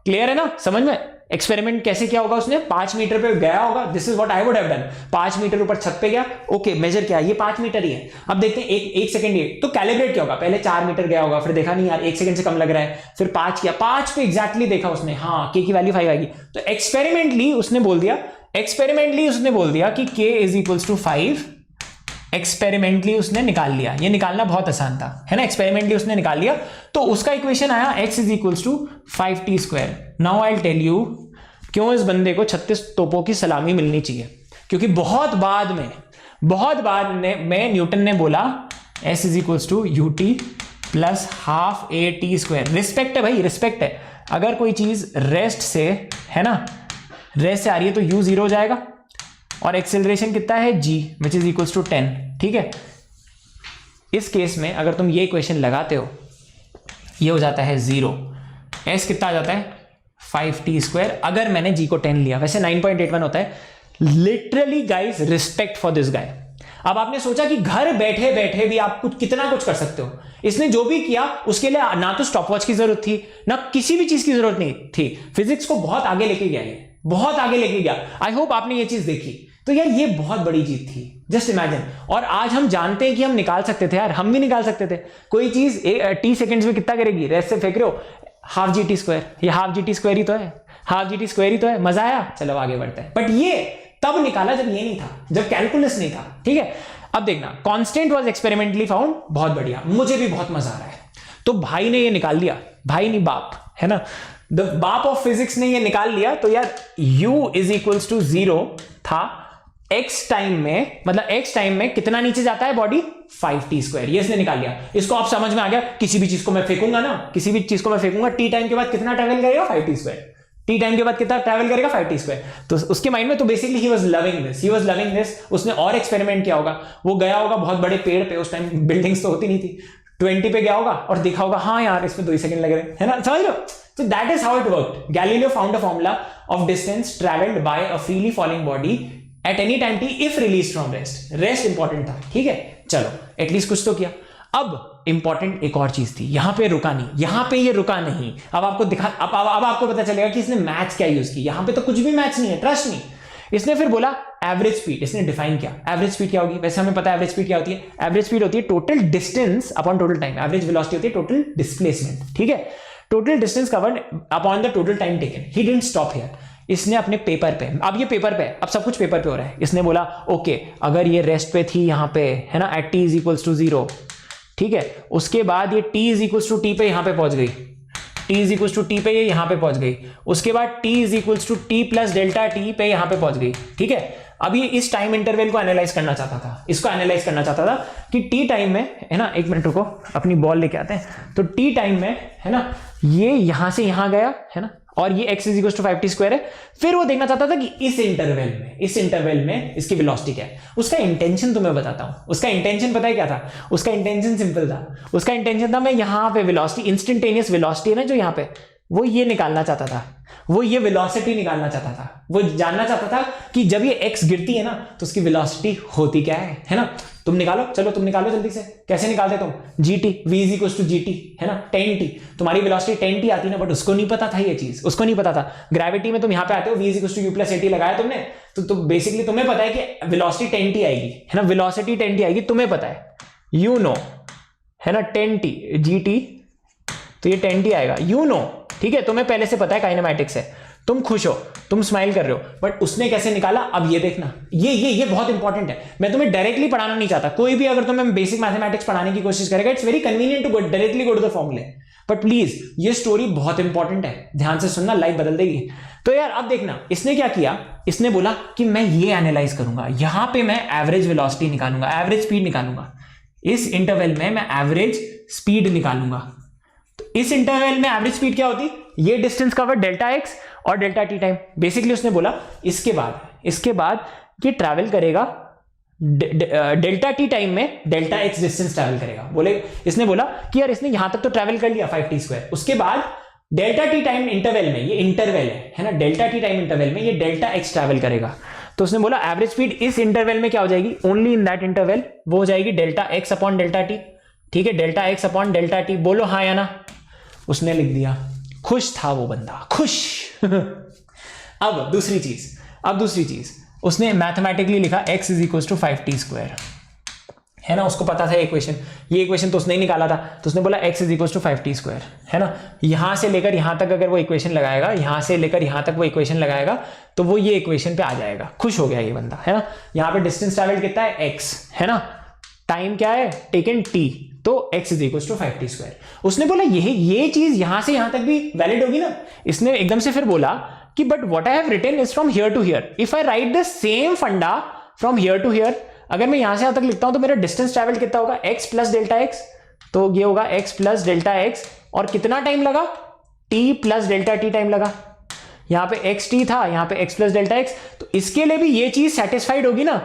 क्लियर है ना, समझ में एक्सपेरिमेंट कैसे किया होगा उसने। 5 मीटर पे गया होगा, this is what I would have done. 5 metre ऊपर छत पे गया, ओके मेजर किया, ये 5 मीटर ही है। अब देखते हैं एक सेकंड ये तो कैलिब्रेट क्या होगा। पहले 4 मीटर गया होगा, फिर देखा नहीं यार 1 सेकंड से कम लग रहा है, फिर 5 किया, 5 पे एग्जैक्टली देखा उसने, हाँ k की वैल्यू 5 आएगी। तो एक्सपेरिमेंटली उसने बोल दिया कि k is equals to 5। Experimentally उसने निकाल लिया, ये निकालना बहुत आसान था, है ना। एक्सपेरिमेंटली उसने निकाल लिया, तो उसका इक्वेशन आया x is equals to 5t square. Now I will tell you क्यों इस बंदे को 36 तोपों की सलामी मिलनी चाहिए। क्योंकि बहुत बाद में न्यूटन ने बोला s is equals to ut plus half a t square. Respect है भाई, रिस्पेक्ट है। अगर कोई चीज रेस्ट से, है ना, रेस्ट से आ रही है तो u 0 हो जाएगा, और एक्सेलरेशन कितना है g which is equals to 10। ठीक है, इस केस में अगर तुम ये इक्वेशन लगाते हो, ये हो जाता है 0, s कितना आ जाता है 5t स्क्वायर। अगर मैंने g को 10 लिया, वैसे 9.81 होता है। Literally guys, respect for this guy. अब आपने सोचा कि घर बैठे बैठे भी आप कितना कुछ कर सकते हो। इसने जो भी किया उसके लिए ना तो स्टॉपवॉच की जरूरत थी, ना किसी भी चीज की जरूरत नहीं थी। फिजिक्स को बहुत आगे लेके गया, ये बहुत आगे लेके गया। आई होप आपने ये चीज देखी। तो यार ये बहुत बड़ी जीत थी, जस्ट इमेजिन। और आज हम जानते हैं कि हम निकाल सकते थे यार, हम भी निकाल सकते थे। कोई चीज t सेकंड्स में कितना करेगी, रेस्ट से फेंक रहे हो, हाफ gt स्क्वायर, ये हाफ gt स्क्वायर ही तो है, हाफ gt स्क्वायर ही तो है। मजा आया, चलो आगे बढ़ते हैं। बट ये तब निकाला जब ये नहीं था, जब कैलकुलस नहीं था। ठीक है, अब देखना, कांस्टेंट वाज एक्सपेरिमेंटली फाउंड। बहुत बढ़िया, मुझे भी बहुत मजा आ रहा है। तो भाई ने ये निकाल दिया, भाई नहीं बाप, है ना, द बाप ऑफ फिजिक्स ने ये निकाल लिया। तो यार u इज इक्वल्स टू 0 था x टाइम में, मतलब x टाइम में कितना नीचे जाता है बॉडी, 5t स्क्वायर। ये इसने निकाल लिया। इसको आप समझ में आ गया। किसी भी चीज को मैं फेंकूंगा ना, किसी भी चीज को मैं फेंकूंगा, t टाइम के बाद कितना ट्रैवल करेगा, 5t स्क्वायर। t टाइम के बाद कितना ट्रैवल करेगा, 5t स्क्वायर। तो उसके माइंड में तो basically he was loving this. उसने और एक्सपेरिमेंट किया होगा, वो गया होगा बहुत बड़े पेड़ पे, उस टाइम बिल्डिंग्स तो होती नहीं थी, 20 पे गया होगा और देखा होगा हाँ यार इसमें 2 सेकंड लग रहे हैं, है ना, समझ लो। So that is how it worked. Galileo found a formula of distance traveled by a freely falling body at any time t if released from rest. Rest important था, ठीक है। चलो एटलीस्ट कुछ तो किया। अब इंपॉर्टेंट एक और चीज थी, यहां पे रुका नहीं, यहां पे ये रुका नहीं। अब आपको दिखा, अब आपको पता चलेगा कि इसने मैथ्स क्या यूज की। यहां पे तो कुछ भी मैथ्स नहीं है, ट्रस्ट नहीं। इसने फिर बोला एवरेज स्पीड, इसने डिफाइन किया। एवरेज स्पीड क्या होगी, वैसे हमें पता है एवरेज स्पीड क्या होती है। एवरेज स्पीड होती है total distance upon total time. Average velocity होती है टोटल डिस्प्लेसमेंट, ठीक है, total distance covered upon the total time taken. He didn't stop here. इसने अपने पेपर पे, अब ये पेपर पे, अब सब कुछ पेपर पे हो रहा है। इसने बोला ओके अगर ये रेस्ट पे थी यहाँ पे, है ना, at t is equals to 0, ठीक है, उसके बाद ये t is equals to t पे यहाँ पे पहुंच गई, t is equals to t पे ये यहाँ पे पहुंच गई, उसके बाद t is equals to t plus delta t पे यहाँ पे पहुंच गई, ठीक है। अब ये इस टाइम इंटरवल को एनालाइज करना चाहता था, इसको एनालाइज करना चाहता था कि t टाइम में, है ना, एक मिनट रुको, अपनी बॉल लेके आते हैं। तो t टाइम में, है ना, ये यहां से यहां गया, है ना, और ये x is equal to 5t square है। फिर वो देखना चाहता था कि इस इंटरवल में इसकी वेलोसिटी क्या है। उसका इंटेंशन तुम्हें बताता हूं। उसका इंटेंशन पता है क्या था? उसका इंटेंशन सिंपल था। उसका इंटेंशन था मैं यहां पे वेलोसिटी, इंस्टेंटेनियस वेलोसिटी है ना जो यहां पे, वो ये निकालना चाहता था, वो ये वेलोसिटी निकालना चाहता था। वो जानना चाहता था कि जब ये x गिरती है ना तो उसकी वेलोसिटी होती क्या है ना। तुम निकालो, चलो तुम निकालो जल्दी से। कैसे निकालते तुम? gt, v is equal to gt है ना, 10t। तुम्हारी वेलोसिटी 10t आती ना, बट उसको नहीं पता था ये चीज, उसको नहीं पता था। ग्रेविटी में तुम यहां पे आते हो, v is equal to u plus at लगाया तुमने, तो बेसिकली तुम्हें पता है कि वेलोसिटी 10t आएगी है ना, वेलोसिटी 10t आएगी, तुम्हें पता है, यू नो है ना, 10t gt, तो ये 10t आएगा, यू नो, ठीक है, तुम्हें पहले से पता है, काइनेमैटिक्स है। तुम खुश हो, तुम स्माइल कर रहे हो, बट उसने कैसे निकाला अब ये देखना। ये बहुत इंपॉर्टेंट है। मैं तुम्हें डायरेक्टली पढ़ाना नहीं चाहता। कोई भी अगर तुम्हें बेसिक मैथमेटिक्स पढ़ाने की कोशिश करेगा, it's very convenient to go directly go to the formulae, but please ये स्टोरी बहुत इंपॉर्टेंट है, ध्यान से सुनना, लाइफ बदल देगी। तो यार अब देखना, इसने क्या किया, इसने बोला कि मैं ये एनालाइज करूंगा, यहां पे मैं एवरेज वेलोसिटी निकालूंगा, एवरेज स्पीड निकालूंगा, इस इंटरवल में मैं एवरेज स्पीड निकालूंगा। तो इस इंटरवल में एवरेज स्पीड क्या होती? ये डिस्टेंस कवर डेल्टा एक्स और डेल्टा टी टाइम। बेसिकली उसने बोला इसके बाद ये ट्रैवल करेगा डेल्टा टी टाइम में डेल्टा एक्स डिस्टेंस ट्रैवल करेगा। इसने बोला कि यार इसने यहां तक तो ट्रैवल कर लिया 5t स्क्वायर, उसके बाद डेल्टा टी टाइम इंटरवल में, ये इंटरवल है ना, डेल्टा टी टाइम इंटरवल में ये डेल्टा एक्स ट्रैवल करेगा। तो उसने बोला एवरेज स्पीड इस इंटरवल में क्या हो जाएगी, ओनली इन दैट इंटरवल, वो हो जाएगी delta x upon delta T. ठीक है, delta x upon delta T, बोलो हाँ या ना। उसने लिख दिया, खुश था वो बंदा, खुश। अब दूसरी चीज उसने मैथमेटिकली लिखा x is equal to 5t square, है ना, उसको पता था ये इक्वेशन तो उसने ही निकाला था। तो उसने बोला x is equal to 5t square, है ना, यहां से लेकर यहां तक अगर वो इक्वेशन लगाएगा, यहां से लेकर यहां तक वो इक्वेशन लगाएगा, तो वो ये इक्वेशन पे आ जाएगा। खुश हो गया ये बंदा, है ना। यहां पे डिस्टेंस ट्रैवल कितना है, x, है ना, टाइम क्या है टेकन t, तो x is equal to 5t square. उसने बोला ये चीज यहां से यहां तक भी वैलिड होगी ना। इसने एकदम से फिर बोला कि but what I have written is from here to here, if I write the same फंडा फ्रॉम हियर टू हियर, अगर मैं यहां से यहां तक लिखता हूं तो मेरा डिस्टेंस ट्रैवल कितना होगा, x प्लस डेल्टा x, तो ये होगा x प्लस डेल्टा x, और कितना टाइम लगा, t plus delta t time लगा। यहां पे xt था, यहां पे x प्लस डेल्टा x, तो इसके लिए भी ये चीज सेटिस्फाइड होगी ना,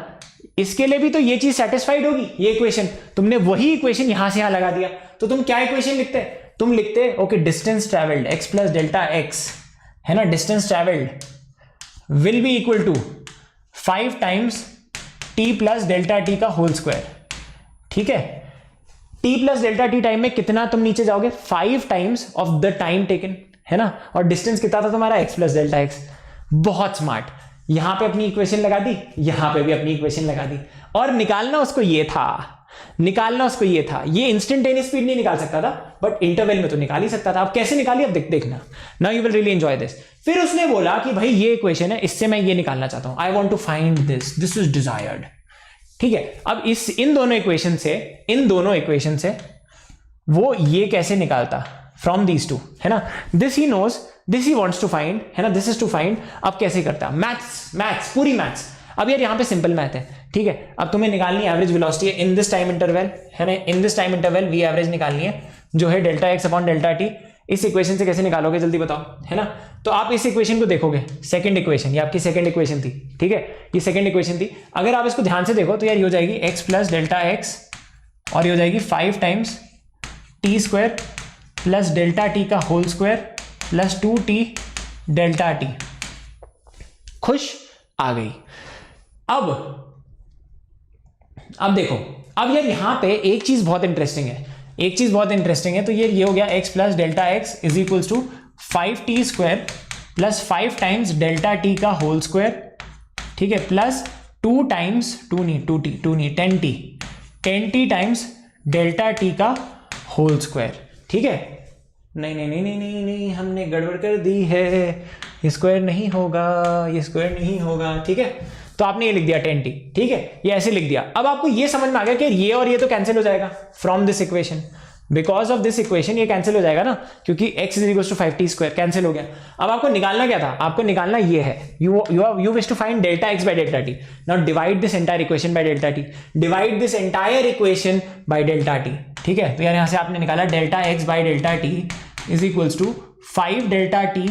इसके लिए भी तो ये चीज सेटिस्फाइड होगी, ये इक्वेशन। तुमने वही इक्वेशन यहां से यहां लगा दिया, तो तुम क्या इक्वेशन लिखते, तुम लिखते okay distance travelled x plus delta x, है ना, distance travelled will be equal to 5 times t plus delta t का होल स्क्वायर। ठीक है, t plus delta t time में कितना तुम नीचे जाओगे, 5 times of the time taken, है ना, और डिस्टेंस कितना था तुम्हारा, x प्लस डेल्टा x। बहुत स्मार्ट, यहां पे अपनी इक्वेशन लगा दी, यहां पे भी अपनी इक्वेशन लगा दी, और निकालना उसको ये था, ये इंस्टेंटेनियस स्पीड नहीं निकाल सकता था, बट इंटरवल में तो निकाल ही सकता था। अब कैसे निकाली, अब देखना, now you will really enjoy this. फिर उसने बोला कि भाई ये इक्वेशन है, इससे मैं ये निकालना चाहता हूं, I want to find this is desired. ठीक है, अब इन दोनों इक्वेशन से वो ये कैसे निकालता, फ्रॉम दीज टू, है ना, this he knows, this he wants to find, है ना, दिस इज टू फाइंड। अब कैसे करता, मैथ्स पूरी मैथ्स। अब यार यहां पे सिंपल मैथ है, ठीक है, अब तुम्हें निकालनी है average velocity in this time interval, है ना, in this time interval v average निकालनी है, जो है delta x upon delta t. इस इक्वेशन से कैसे निकालोगे जल्दी बताओ, है ना। तो आप इस इक्वेशन को देखोगे, सेकंड इक्वेशन, ये आपकी सेकंड इक्वेशन थी, ठीक है, ये सेकंड इक्वेशन थी। अगर आप इसको ध्यान से देखो तो यार ये हो जाएगी एक्स प्लस डेल्टा एक्स, और ये हो जाएगी 5 times T square plus delta T का whole square plus 2t delta T. खुश, आ गई। अब देखो, अब यार यहां पे एक चीज बहुत इंटरेस्टिंग है, तो ये हो गया x plus delta x is equal to 5t square plus 5 times delta T का होल स्क्वायर, ठीक है, plus 10t times delta T का होल स्क्वायर। ठीक है, नहीं, हमने गड़बड़ कर दी है, ये स्क्वायर नहीं होगा, ठीक है, तो आपने ये लिख दिया 10t, ठीक है, ये ऐसे लिख दिया। अब आपको ये समझ में आ गया कि ये और ये तो कैंसिल हो जाएगा from this equation, because of this equation ये कैंसिल हो जाएगा ना, क्योंकि x is equal to 5t square cancel हो गया। अब आपको निकालना क्या था, आपको निकालना ये है, you wish to find delta x by delta t। Now divide this entire equation by delta t, divide this entire equation by delta t। ठीक है, तो यार यहां से आपने निकाला delta x by delta t is equal to 5 delta t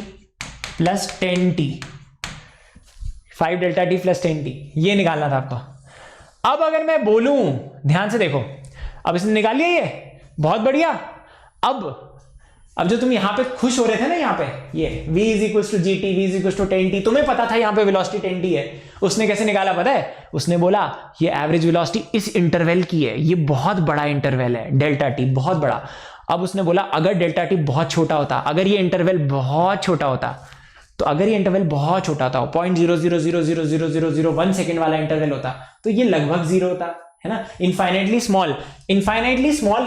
plus 10t, 5 delta t plus 10t, ये निकालना था आपको। अब अगर मैं बोलूं, ध्यान से देखो, अब इसने निकाल लिया ये, बहुत बढ़िया। अब जो तुम यहां पे खुश हो रहे थे ना, यहां पे ये v is equal to g t, v is equal to 10t, तुम्हें पता था यहां पे वेलोसिटी 10t है। उसने कैसे निकाला पता है? उसने बोला ये एवरेज वेलोसिटी इस इंटरवल की है, ये बहुत बड़ा इंटरवल है डेल्टा टी, बहुत बड़ा। अब उसने बोला अगर डेल्टा टी बहुत छोटा होता, अगर ये इंटरवल बहुत छोटा होता, तो अगर ये इंटरवल बहुत छोटा होता, 0.00000001 सेकेंड वाला इंटरवल होता, तो ये लगभग जीरो होता, है ना। Infinitely small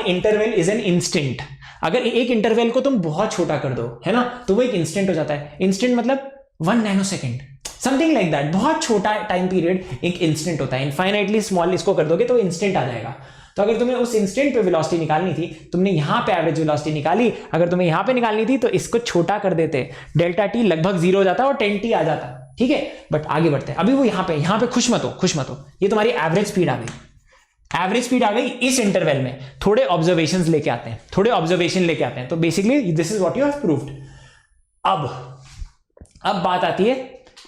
interval is an instant. अगर एक इंटरवल को तुम बहुत छोटा कर दो, है ना, तो वो एक इंस्टेंट हो जाता है। इंस्टेंट मतलब 1 नैनोसेकंड, समथिंग लाइक दैट। बहुत छोटा टाइम पीरियड एक इंस्टेंट होता है। इनफाइनाइटली स्मॉल इसको कर दोगे तो इंस्टेंट आ जाएगा। तो अगर तुम्हें उस इंस्टेंट पे वेलोसिटी निकालनी थी, तुमने यहां पे एवरेज वेलोसिटी निकाली, अगर तुम्हें यहां पे निकालनी थी तो इसको छोटा कर देते, डेल्टा टी लगभग 0 हो जाता और 10t आ जाता, ठीक है। बट आगे बढ़ते हैं, अभी वो यहां पे खुश मत हो। ये तुम्हारी एवरेज स्पीड आ गई, एवरेज स्पीड आ गई इस इंटरवल में। थोड़े ऑब्जर्वेशंस लेके आते हैं, तो basically this is what you have proved. अब बात आती है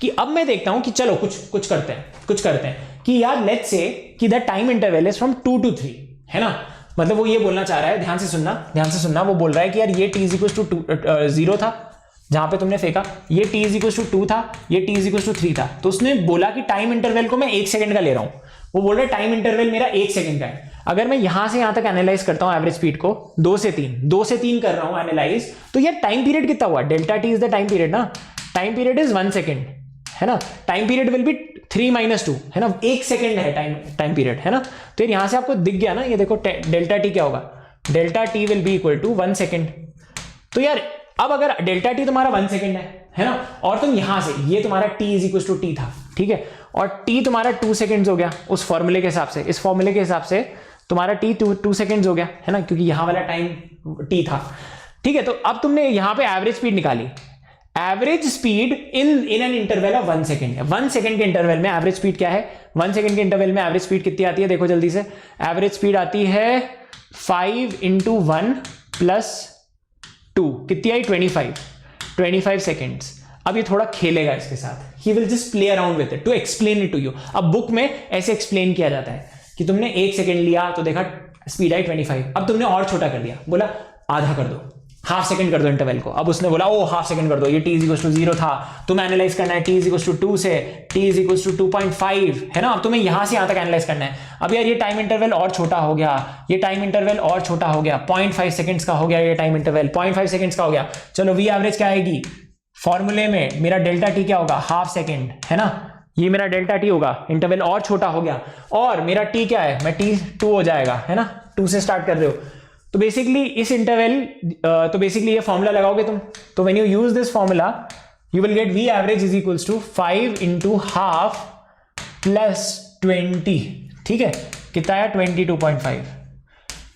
कि अब मैं देखता हूं कि चलो कुछ करते हैं कि यार लेट्स से कि the time interval is from 2 to 3, है ना। मतलब वो ये बोलना चाह रहा है, ध्यान से सुनना, वो बोल रहा है कि यार ये t इज इक्वल टू 0 था जहां पे तुमने फेंका, ये t इज इक्वल टू 2 था, ये t इज इक्वल टू 3 था। तो उसने बोला कि टाइम इंटरवल को मैं 1 सेकंड का ले रहा हूं। वो बोल रहा है टाइम इंटरवल मेरा 1 सेकंड का है। अगर मैं यहां से यहां तक एनालाइज करता हूं एवरेज स्पीड को, 2 से 3 कर रहा हूं एनालाइज, तो यार टाइम पीरियड कितना हुआ? Delta t is the time period ना, टाइम पीरियड इज 1 सेकंड, है ना। टाइम पीरियड विल बी 3 - 2, है ना, 1 सेकंड है टाइम पीरियड, है ना। तो यहां से आपको दिख गया ना, ये देखो डेल्टा टी क्या होगा, delta t will be equal to 1 second. तो यार अब अगर डेल्टा टी तुम्हारा 1 सेकंड है ना, और तुम यहां से, ये तुम्हारा t is equal to t था, ठीक है, और t तुम्हारा 2 सेकंड्स हो गया उस फॉर्मूले के हिसाब से, इस फॉर्मूले के हिसाब से तुम्हारा t 2 सेकंड्स हो गया, है ना, क्योंकि यहां वाला टाइम t था, ठीक है। तो अब तुमने यहां पे एवरेज स्पीड निकाली, average speed in an interval of 1 second है। 1 सेकंड के इंटरवल में एवरेज स्पीड क्या है? 1 सेकंड के इंटरवल में एवरेज स्पीड कितनी आती है? देखो जल्दी से, एवरेज स्पीड आती है 5 × 1 + 2, कितनी आई? 25 सेकेंड्स। अब ये थोड़ा खेलेगा इसके साथ, he will just play around with it to explain it to you. अब बुक में ऐसे एक्सप्लेन किया जाता है कि तुमने 1 सेकंड लिया तो देखा स्पीड आई 25, अब तुमने और छोटा कर दिया, बोला आधा कर दो, हाफ सेकंड कर दो इंटरवल को। अब उसने बोला ओ हाफ सेकंड कर दो, ये t इज इक्वल टू 0 था, तुम्हें एनालाइज करना है t इज इक्वल टू 2 से t इज इक्वल टू 2.5, है ना। अब तुम्हें यहां से यहां तक एनालाइज करना है। अब यार ये टाइम इंटरवल और छोटा हो गया, ये टाइम इंटरवल और छोटा हो गया, 0.5 सेकंड्स का हो गया ये टाइम इंटरवल, 0.5 सेकंड्स का हो गया। चलो वी एवरेज क्या आएगी? फॉर्मूले में मेरा डेल्टा टी क्या होगा? हाफ सेकंड, है ना, ये मेरा डेल्टा टी होगा, इंटरवल और छोटा हो गया, और मेरा टी क्या है? मैं टी 2 हो जाएगा, है ना, 2 से स्टार्ट कर रहे हो। तो बेसिकली इस इंटरवल, तो बेसिकली ये फॉर्मूला लगाओगे तुम, तो when you use this formula you will get v average is equals to 5 × half + 20, ठीक है, कितना आया? 22.5।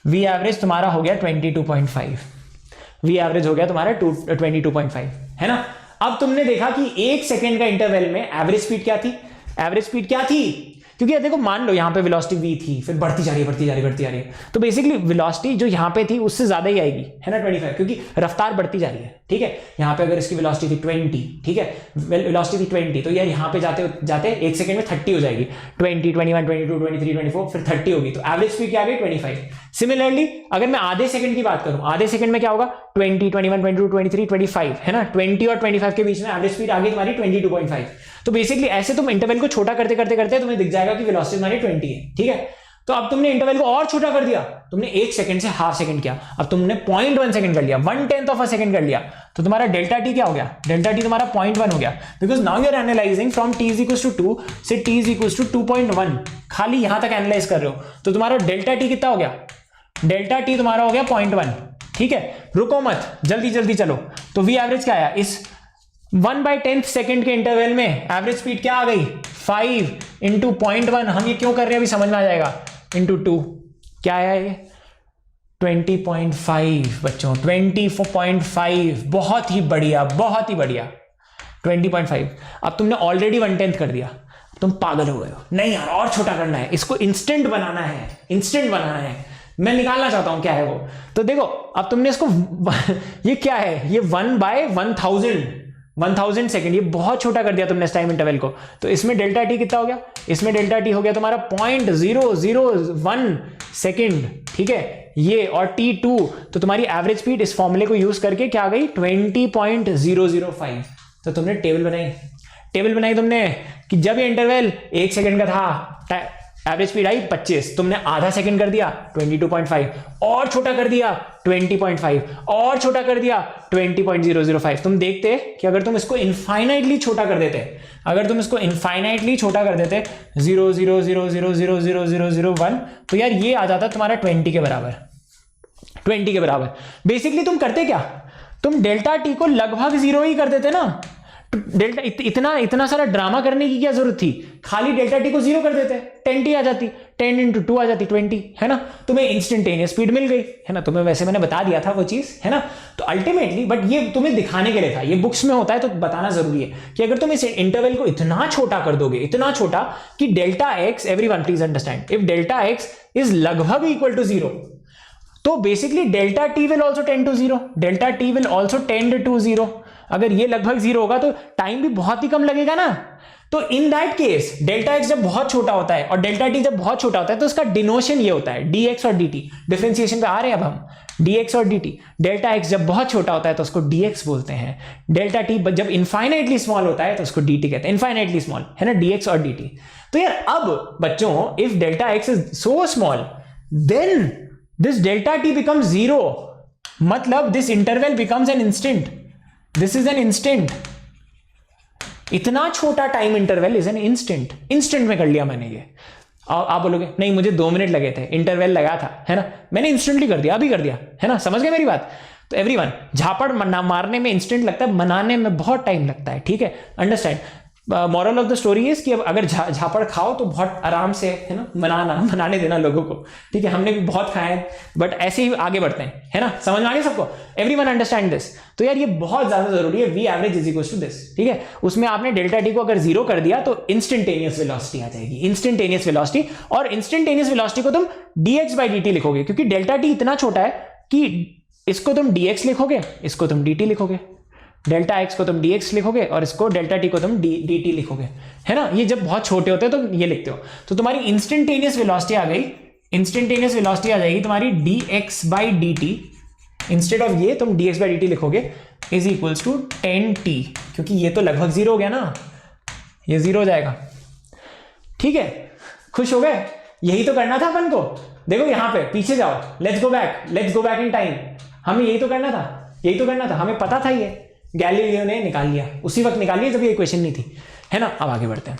वी एवरेज तुम्हारा हो गया 22.5, वी एवरेज हो गया तुम्हारा 22.5, है ना। अब तुमने देखा कि 1 सेकंड का इंटरवल में एवरेज स्पीड क्या थी? क्योंकि देखो मान लो यहां पे वेलोसिटी v थी, फिर बढ़ती जा रही है, तो बेसिकली वेलोसिटी जो यहां पे थी उससे ज्यादा ही आएगी, है ना, 25, क्योंकि रफ्तार बढ़ती जा रही है, ठीक है। यहां पे अगर इसकी वेलोसिटी थी 20, ठीक है, वेलोसिटी थी 20, तो यार यहां पे जाते 1 सेकंड में 30 हो जाएगी, 20, 21, 22, 23, 24, फिर 30 होगी, तो एवरेज स्पीड क्या आ गई? 25। सिमिलरली अगर मैं आधे सेकंड की बात करूं, आधे सेकंड में क्या होगा? 20, 21, 22, 23, 25, है ना, 20 और 25 के बीच में एवरेज स्पीड आ गई तुम्हारी 22.5। तो बेसिकली ऐसे तुम इंटरवल को छोटा करते तुम्हें दिख जाएगा कि वेलोसिटी तुम्हारी 20 है, ठीक है। तो अब तुमने इंटरवल को और छोटा कर दिया, तुमने 1 सेकंड से हाफ सेकंड किया, अब तुमने 0.1 सेकंड कर लिया, 1/10 ऑफ अ सेकंड कर लिया, तो तुम्हारा डेल्टा टी क्या हो गया? डेल्टा टी तुम्हारा 0.1 हो गया, because now you are analysing from t is equal to 2 से t इज इक्वल टू 2.1, खाली यहां तक एनालाइज कर रहे हो, तो तुम्हारा डेल्टा टी कितना हो गया? डेल्टा टी तुम्हारा हो गया 0.1, ठीक है। रुको मत, जल्दी चलो। तो वी एवरेज क्या आया? इस 1/10 सेकंड के इंटरवल में एवरेज स्पीड क्या आ गई? 5 × 0.1, हम ये क्यों कर रहे हैं अभी समझ में आ जाएगा, × 2, क्या आया ये? 20.5 बच्चों, 20.5, बहुत ही बढ़िया 20.5। अब तुमने ऑलरेडी 1/10 कर दिया, तुम पागल हो गए हो, नहीं यार और छोटा करना है, इसको इंस्टेंट बनाना है, मैं निकालना चाहता हूं क्या है वो। तो देखो अब तुमने इसको ये क्या है? ये 1/1000, 1000 सेकंड, ये बहुत छोटा कर दिया तुमने इस टाइम इंटरवल को। तो इसमें डेल्टा टी कितना हो गया, इसमें डेल्टा टी हो गया तुम्हारा 0.001 सेकंड, ठीक है ये, और t2 तो तुम्हारी एवरेज स्पीड इस फॉर्मूले को यूज करके क्या आ गई 20.005। तो तुमने टेबल बनाई तुमने कि जब ये इंटरवल 1 सेकंड का था, एवरेज स्पीड आई 25, तुमने आधा सेकंड कर दिया 22.5, और छोटा कर दिया 20.5, और छोटा कर दिया 20.005। तुम देखते कि अगर तुम इसको इनफाइनाइटली छोटा कर देते, 0.000000001, तो यार ये आ जाता तुम्हारा 20 के बराबर। बेसिकली तुम करते क्या, तुम डेल्टा टी को लगभग 0 ही कर देते ना। डेल्टा इतना सारा ड्रामा करने की क्या जरूरत थी, खाली डेल्टा टी को 0 कर देते, 10t आ जाती, 10 into 2 आ जाती 20, है ना, तुम्हें इंस्टेंटेनियस स्पीड मिल गई, है ना। तुम्हें वैसे मैंने बता दिया था वो चीज, है ना। तो अल्टीमेटली, बट ये तुम्हें दिखाने के लिए था, ये बुक्स में होता है तो बताना जरूरी है कि अगर तुम इस इंटरवल को इतना छोटा कर दोगे, इतना छोटा कि delta x, everyone please understand, if delta x is लगभग इक्वल टू 0, तो basically delta t will also tend to 0, delta t will also tend to 0। अगर ये लगभग 0 होगा तो टाइम भी बहुत ही कम लगेगा ना। तो in that case delta x जब बहुत छोटा होता है और डेल्टा टी जब बहुत छोटा होता है, तो उसका डिनोशन ये होता है dx और dt। डिफरेंशिएशन पे आ रहे हैं अब हम, dx और dt। डेल्टा एक्स जब बहुत छोटा होता है तो उसको dx बोलते हैं, डेल्टा टी जब इनफाइनाइटली स्मॉल होता है तो उसको dt कहते हैं, इनफाइनाइटली स्मॉल, है ना, dx और dt। तो यार अब बच्चों, if delta x is so small, then this delta t becomes 0, मतलब this interval becomes an instant, this is an instant. इतना छोटा time interval is an instant में कर लिया मैंने ये। आप बोलोगे नहीं मुझे 2 मिनट लगे थे, इंटरवल लगा था, है ना, मैंने इंस्टेंटली कर दिया, अभी कर दिया, है ना, समझ गए मेरी बात। तो एवरीवन, झापड़ मारने में इंस्टेंट लगता है, मनाने में बहुत टाइम लगता है, ठीक है, understand. Moral of the story is कि अब अगर झापड़ खाओ तो बहुत आराम से, है ना, मनाने देना लोगों को, ठीक है। हमने भी बहुत खाए हैं, बट ऐसे ही आगे बढ़ते हैं, है ना, समझ में आ गया सबको, एवरीवन अंडरस्टैंड दिस। तो यार ये बहुत ज्यादा जरूरी है, v average is equal to this, ठीक है। उसमें आपने डेल्टा टी को अगर 0 कर दिया तो इंस्टेंटेनियस वेलोसिटी आ जाएगी, इंस्टेंटेनियस वेलोसिटी। और इंस्टेंटेनियस वेलोसिटी को तुम dx by dt लिखोगे, क्योंकि डेल्टा टी इतना छोटा है कि इसको तुम dx लिखोगे, इसको तुम dt लिखोगे, डेल्टा एक्स को तुम dx लिखोगे और इसको डेल्टा टी को तुम dt लिखोगे, है ना। ये जब बहुत छोटे होते हैं तो ये लिखते हो। तो तुम्हारी इंस्टेंटेनियस वेलोसिटी आ गई, इंस्टेंटेनियस वेलोसिटी आ जाएगी तुम्हारी dx by dt, instead of ये तुम dx by dt लिखोगे, इज इक्वल्स टू 10t, क्योंकि ये तो लगभग 0 हो गया ना, ये 0 हो जाएगा, ठीक है। खुश हो गए, यही तो करना था अपन को। देखो यहां पे पीछे जाओ, let's go back in time, हमें यही तो करना था, हमें पता था, ये गैलीलियो ने निकाल लिया, उसी वक्त निकाल लिया जब ये इक्वेशन नहीं थी, है ना। अब आगे बढ़ते हैं,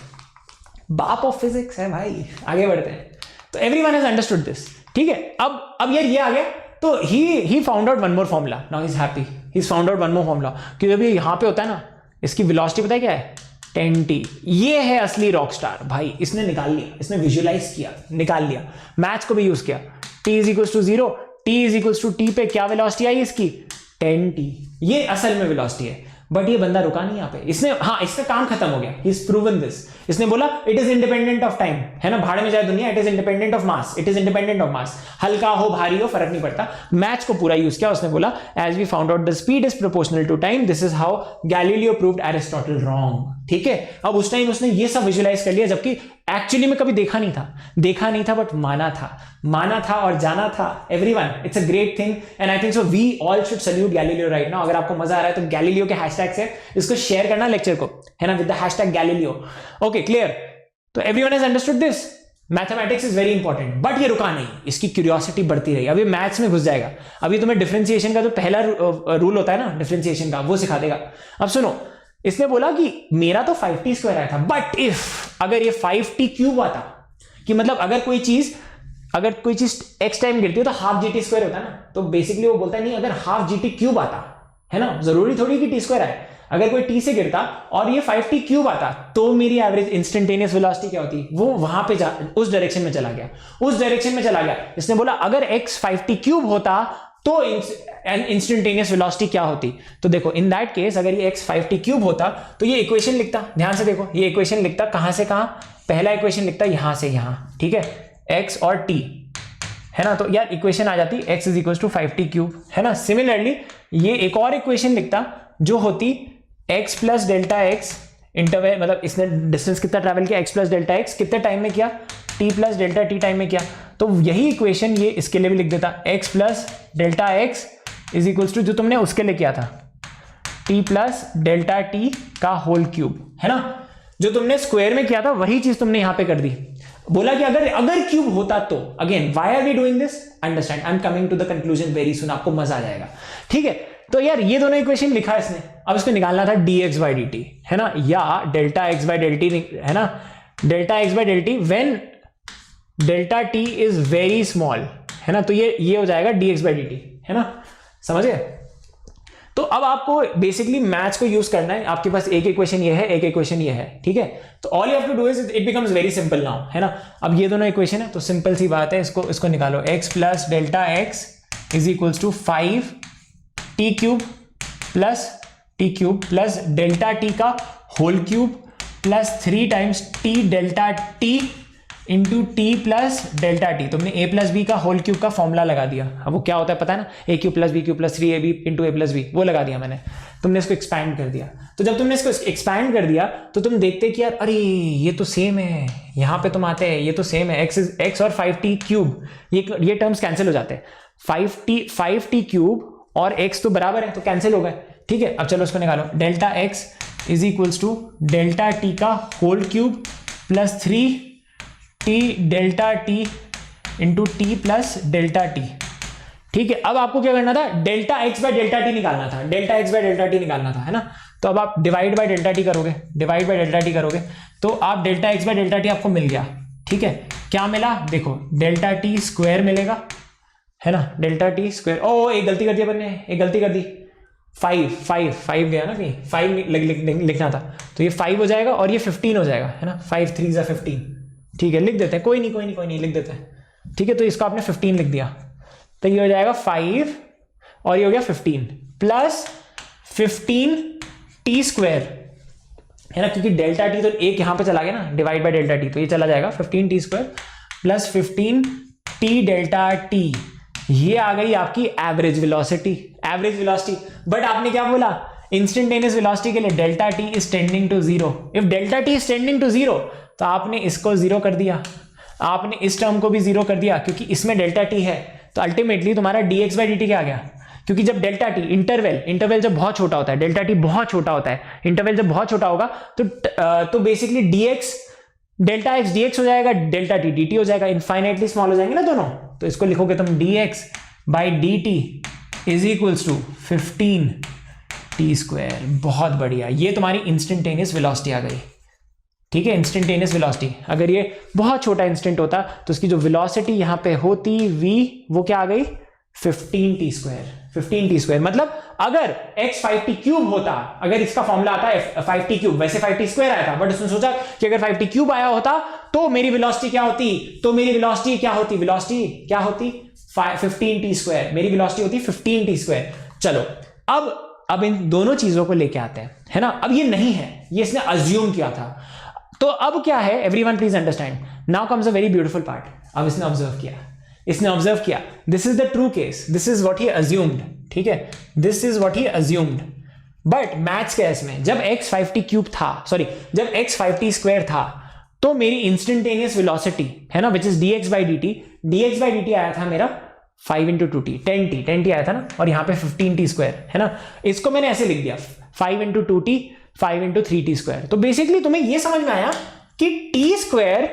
बाप ऑफ फिजिक्स है भाई, आगे बढ़ते हैं। तो एवरीवन हैज अंडरस्टूड दिस, ठीक है। अब यार ये आ गया, तो he found out one more formula, now he is happy, he found out one more formula, कि जब ये यहां पे होता है ना, इसकी वेलोसिटी पता है क्या है, 10t। ये है असली रॉक स्टार भाई, इसने निकाल लिया, इसने विजुअलाइज किया, निकाल लिया, मैथ्स को भी यूज किया। t is equals to 0, t is equals to t पे क्या वेलोसिटी आई इसकी, 10t। ये असल में वेलोसिटी है, बट ये बंदा रुका नहीं यहाँ पे, इसने, हाँ, इसका काम खत्म हो गया, ही इज प्रूवन दिस। इसने बोला it is independent of time, है ना, भाड़ में जाए दुनिया, it is independent of mass, it is independent of mass, हल्का हो भारी हो फर्क नहीं पड़ता। मैथ्स को पूरा यूज किया, उसने बोला as we found out the speed is proportional to time, this is how Galileo proved Aristotle wrong, ठीक है। अब उस टाइम उसने ये सब विजुअलाइज कर लिया, जबकि एक्चुअली में कभी देखा नहीं था, बट माना था और जाना था। Everyone, it's a great thing and I think so we all should salute Galileo right now. अगर आपको मजा आ रहा है तो गैलीलियो के हैशटैग से इसको शेयर करना लेक्चर को, है ना, with the hashtag Galileo. Okay, clear. तो everyone has understood this, mathematics is very important, but ये रुका नहीं, इसकी क्यूरियोसिटी बढ़ती रही। अभी मैथ्स में घुस जाएगा, अभी तुम्हें डिफरेंशिएशन का जो पहला रूल होता है ना डिफरेंशिएशन का, वो सिखा देगा। अब सुनो, इसने बोला कि मेरा तो 5t स्क्वायर आया था, बट इफ अगर ये 5t क्यूब आता, कि मतलब अगर कोई चीज x टाइम गिरती है तो हाफ gt स्क्वायर होता है ना, तो बेसिकली वो बोलता है नहीं, अगर हाफ gt क्यूब आता, है ना, जरूरी थोड़ी कि t स्क्वायर आए, अगर कोई t से गिरता और ये 5t क्यूब आता, तो मेरी एवरेज इंस्टेंटेनियस वेलोसिटी क्या होती, वो वहां पे उस डायरेक्शन में चला गया, इसने बोला अगर x 5t क्यूब होता तो इंस्टेंटेनियस वेलोसिटी क्या होती। तो देखो इन दैट केस अगर ये x 5t क्यूब होता तो ये इक्वेशन लिखता, ध्यान से देखो, ये इक्वेशन लिखता कहां से कहां, पहला इक्वेशन लिखता यहां से यहां, ठीक है, x और t, है ना। तो यार इक्वेशन आ जाती x is equal to 5t cube, है ना। सिमिलरली ये एक और इक्वेशन लिखता जो होती x plus delta x interval, मतलब इसने डिस्टेंस कितना ट्रैवल किया, एक्स प्लस डेल्टा एक्स कितने टाइम में किया, T plus delta T time में किया। तो यही इक्वेशन ये इसके लिए भी लिख देता, x plus delta x is equals to जो तुमने उसके लिए किया था, टी प्लस डेल्टा टी का होल क्यूब, है ना। जो तुमने स्क्वायर में किया था वही चीज तुमने यहां पे कर दी। बोला कि अगर क्यूब होता तो, again why are we doing this, understand, I am coming to the conclusion very soon, आपको मजा आ जाएगा, ठीक है। तो यार ये दोनों इक्वेशन लिखा है इसने, अब इसको निकालना था dx by dt, है ना, या delta x by del t, है ना, delta x by del t when delta t is very small, है ना। तो ये हो जाएगा dx by dt, है ना, समझे। तो अब आपको बेसिकली मैथ्स को यूज करना है, आपके पास एक इक्वेशन ये है, एक इक्वेशन ये है, ठीक है। तो all you have to do is it becomes very simple now, है ना। अब ये दोनों इक्वेशन है तो सिंपल सी बात है, इसको निकालो, x plus delta x is equals to 5 T cube plus delta T का whole cube plus 3 times T delta T into T plus delta T. तुमने ए प्लस बी का होल क्यूब का फॉर्मूला लगा दिया। अब वो क्या होता है पता है ना, A cube plus B cube plus 3ab into A plus B, वो लगा दिया मैंने। तुमने इसको एक्सपैंड कर दिया। तो जब तुमने इसको एक्सपैंड कर दिया तो तुम देखते कि यार अरे ये तो सेम है, यहां पे तुम आते हैं ये तो सेम है, एक्स और 5t क्यूब, ये टर्म्स कैंसिल हो जाते हैं। 5t क्यूब और x तो बराबर है तो कैंसिल हो गए, ठीक है। अब चलो इसको निकालो, delta x is equals to delta T का whole cube plus 3t delta T into T plus delta T, ठीक है। अब आपको क्या करना था, delta X by delta T निकालना था, delta X by delta T निकालना था, है ना। तो अब आप डिवाइड बाय डेल्टा टी करोगे, तो आप delta X by delta T आपको मिल गया, ठीक है। क्या मिला देखो, डेल्टा टी स्क्वायर मिलेगा, है ना, डेल्टा टी स्क्वायर। ओ एक गलती कर दी अपन ने, एक गलती कर दी, 5 गया ना कहीं, 5 लिखना था, तो ये 5 हो जाएगा और ये 15 हो जाएगा, है ना, 5 3 = 15, ठीक है। लिख देते हैं, कोई नहीं लिख देते हैं, ठीक है। तो इसको आपने 15 लिख दिया, तो ये हो जाएगा 5 और ये हो गया 15 प्लस 15t स्क्वायर, है ना, क्योंकि डेल्टा टी तो एक यहां पे चला गया ना, डिवाइड बाय डेल्टा टी, तो ये चला जाएगा 15t square plus 15t delta T. ये आ गई आपकी एवरेज वेलोसिटी। बट आपने क्या बोला, इंस्टेंटेनियस वेलोसिटी के लिए delta t is tending to 0। If delta t is tending to 0 तो आपने इसको 0 कर दिया, आपने इस टर्म को भी 0 कर दिया, क्योंकि इसमें डेल्टा टी है। तो अल्टीमेटली तुम्हारा dx बाई dt क्या आ गया, क्योंकि जब डेल्टा टी इंटरवल जब बहुत छोटा होता है, डेल्टा टी बहुत छोटा होता है, इंटरवल जब बहुत छोटा होगा तो बेसिकली डेल्टा एक्स dx हो जाएगा, डेल्टा टी dt हो जाएगा, इनफाइनाइटली स्मॉल हो जाएंगे ना दोनों। तो इसको लिखोगे तुम dx by dt is equals to 15t square. बहुत बढ़िया, ये तुम्हारी इंस्टेंटेनियस वेलोसिटी आ गई, ठीक है। इंस्टेंटेनियस वेलोसिटी, अगर ये बहुत छोटा इंस्टेंट होता तो उसकी जो वेलोसिटी यहां पे होती v, वो क्या आ गई 15t स्क्वायर। मतलब अगर x 5t क्यूब होता, अगर इसका फॉर्मूला आता है 5t क्यूब, वैसे 5t स्क्वायर आया था, बट उसने सोचा कि अगर 5t क्यूब आया होता तो मेरी वेलोसिटी क्या होती, वेलोसिटी क्या होती 15t स्क्वायर, मेरी वेलोसिटी होती 15t स्क्वायर। चलो अब इन दोनों चीजों को लेके आते हैं, है ना। अब ये नहीं है, ये इसने अज्यूम किया था। तो अब क्या है, everyone please understand, now comes a very beautiful part. अब इसने ऑब्जर्व किया, this is the true case, this is what he assumed, ठीक है, this is what he assumed. But maths case में जब x 5t क्यूब था, जब x 5t square था, तो मेरी इंस्टेंटेनियस वेलोसिटी, है ना, which is dx by dt आया था मेरा 5 into 2t 10t आया था ना, और यहां पे 15t स्क्वायर, है ना। इसको मैंने ऐसे लिख दिया 5 into 2t 5 into 3t square. तो बेसिकली तुम्हें यह समझ में आया कि t स्क्वायर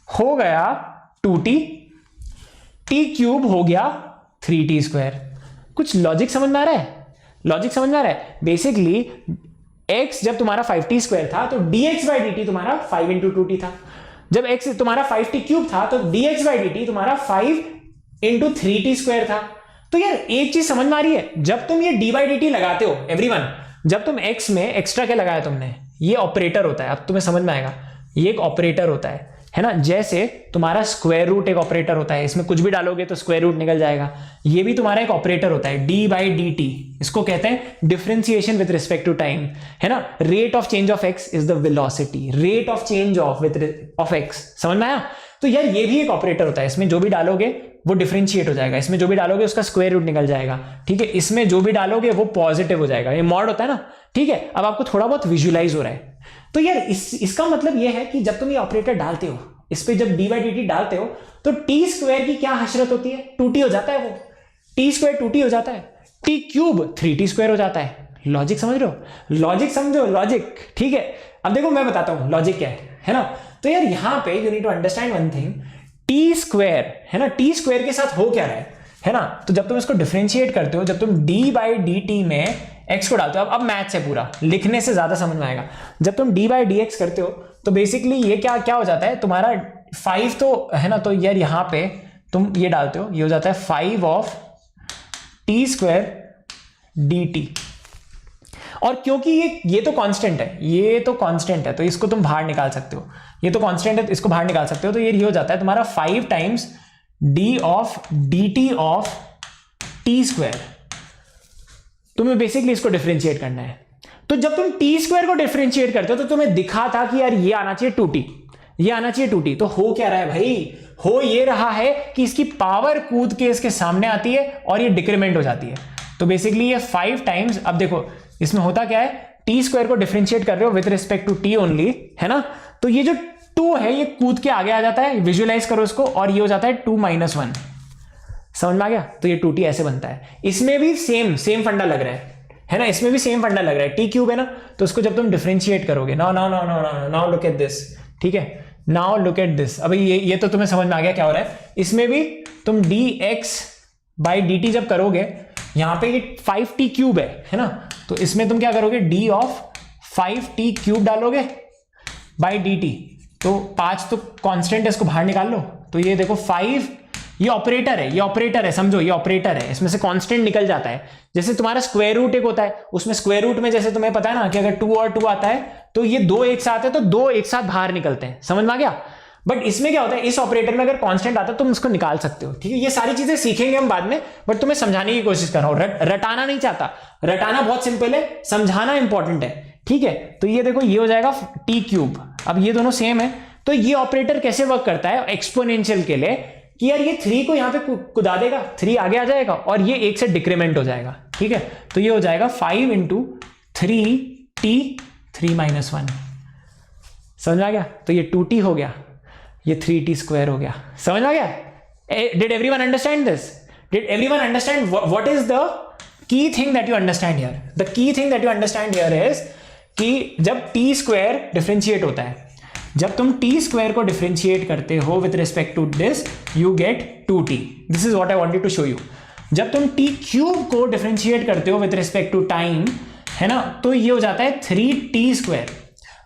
हो गया 2t, t क्यूब हो गया 3t स्क्वायर। कुछ लॉजिक समझ में आ रहा है, बेसिकली x जब तुम्हारा 5t स्क्वायर था तो dx बाई dt तुम्हारा 5 into 2t था। जब x तुम्हारा 5t क्यूब था तो dx बाई dt तुम्हारा 5 into 3t स्क्वायर था। तो यार एक चीज समझ में आ रही है, जब तुम ये d बाई dt लगाते हो एवरीवन, जब तुम x में एक्स्ट्रा क्या लगाया तुमने, ये ऑपरेटर होता है। अब तुम्हें समझ में आएगा, ये एक ऑपरेटर होता है ना। जैसे तुम्हारा स्क्वायर रूट एक ऑपरेटर होता है, इसमें कुछ भी डालोगे तो स्क्वायर रूट निकल जाएगा। ये भी तुम्हारा एक ऑपरेटर होता है, d बाई dt, इसको कहते हैं differentiation with respect to time, है ना। Rate of change of x is the velocity, rate of change of x, समझ में आया। तो यार ये भी एक ऑपरेटर होता है, इसमें जो भी डालोगे वो डिफरेंशिएट हो जाएगा, इसमें जो भी डालोगे उसका स्क्वायर रूट निकल जाएगा, ठीक है। इसमें जो भी डालोगे वो पॉजिटिव हो जाएगा, ये मॉड होता है ना, ठीक है, अब आपको थोड़ा बहुत विजुअलाइज हो रहा है। तो यार इसका मतलब यह है कि जब तुम ये ऑपरेटर डालते हो, इस पे जब डी बाई डी टी डालते हो, तो टी स्क्वायर की क्या हशरत होती है, 2t हो जाता है, वो टी स्क्वायर 2t हो जाता है, टी क्यूब 3t स्क्वायर हो जाता है। लॉजिक समझ रहे हो, लॉजिक समझो, लॉजिक, ठीक है। अब देखो मैं बताता हूं लॉजिक क्या है ना। तो यार यहां पे you need to understand one thing, t square है ना, टी स्क्वायर के साथ हो क्या रहा है ना। तो जब तुम इसको डिफरेंशिएट करते हो, जब तुम डी बाई डी टी में एक्स को डालते हो, अब मैथ्स है पूरा, लिखने से ज्यादा समझ में आएगा। जब तुम डी बाई डी एक्स करते हो तो बेसिकली ये क्या हो जाता है तुम्हारा 5 तो है ना, तो यार यहां पे तुम ये डालते हो, ये हो जाता है 5 of T square D T. और क्योंकि ये तो कांस्टेंट है, ये तो कांस्टेंट है, तो इसको तुम बाहर निकाल सकते हो, ये तो कांस्टेंट है, इसको बाहर निकाल सकते हो। तो ये हो जाता है तुम्हारा 5 times D of D t of T square. तुम्हें बेसिकली इसको डिफरेंशिएट करना है। तो जब तुम टी स्क्वायर को डिफरेंशिएट करते हो तो तुम्हें दिखा था कि यार ये आना चाहिए 2t, ये आना चाहिए 2t। तो हो क्या रहा है भाई, हो ये रहा है कि इसकी पावर कूद के इसके सामने आती है और ये डिक्रीमेंट हो जाती है। तो बेसिकली ये 5 टाइम्स, अब देखो इसमें होता क्या है, टी स्क्वायर को डिफरेंशिएट कर रहे हो with respect to t only, है ना। तो ये जो 2 है ये कूद के आगे आ जाता है, विजुअलाइज करो इसको, और ये हो जाता है 2 - 1। समझ में आ गया। तो ये 2t ऐसे बनता है। इसमें भी सेम फंडा लग रहा है ना, इसमें भी सेम फंडा लग रहा है। टी क्यूब है ना, तो उसको जब तुम डिफरेंशिएट करोगे, नाउ लुक एट दिस, ठीक है, नाउ लुक एट दिस। अभी ये तो तुम्हें समझ में आ गया क्या हो रहा है। इसमें भी तुम dx बाई डी टी जब करोगे, यहां पे ये 5t क्यूब है ना, तो इसमें तुम क्या करोगे, d ऑफ 5t क्यूब डालोगे बाई डी टी। तो 5 तो कांस्टेंट है, इसको बाहर निकाल लो। तो ये देखो 5, ये ऑपरेटर है, समझो ये ऑपरेटर है, इसमें से कांस्टेंट निकल जाता है। जैसे तुम्हारा स्क्वायर रूट एक होता है, उसमें स्क्वायर रूट में जैसे तुम्हें पता है ना कि अगर 2 और 2 आता है तो ये 2 एक साथ है, तो 2 एक साथ बाहर निकलते हैं। समझ में आ गया। बट इसमें क्या होता है, इस ऑपरेटर में अगर कांस्टेंट आता है तुम उसको निकाल सकते हो, ठीक है। ये सारी चीजें सीखेंगे हम बाद में, बट तुम्हें समझाने की कोशिश कर रहा हूं, रटाना नहीं चाहता। रटाना बहुत सिंपल है, समझाना इंपॉर्टेंट है, ठीक है। तो ये देखो ये हो जाएगा टी क्यूब। अब ये दोनों सेम है, तो ये ऑपरेटर कैसे वर्क करता है एक्सपोनेंशियल के लिए, कि यार ये 3 को यहां पे कुदा देगा, 3 आगे आ जाएगा और ये 1 से डिक्रीमेंट हो जाएगा, ठीक है। तो ये हो जाएगा 5 × 3t 3 - 1। समझ में आ गया। तो ये 2t हो गया, ये 3t स्क्वायर हो गया। समझ में आ गया। Did everyone understand this? Did everyone understand what is the key thing that you understand here? The key thing that you understand here is कि जब t स्क्वायर डिफरेंशिएट होता है, जब तुम टी स्क्वायर को डिफरेंशिएट करते हो with respect to this, you get 2t। This is what I wanted to show you. जब तुम टी क्यूब को डिफरेंशिएट करते हो विद रिस्पेक्ट टू टाइम, है ना, तो ये हो जाता है 3t स्क्वायर।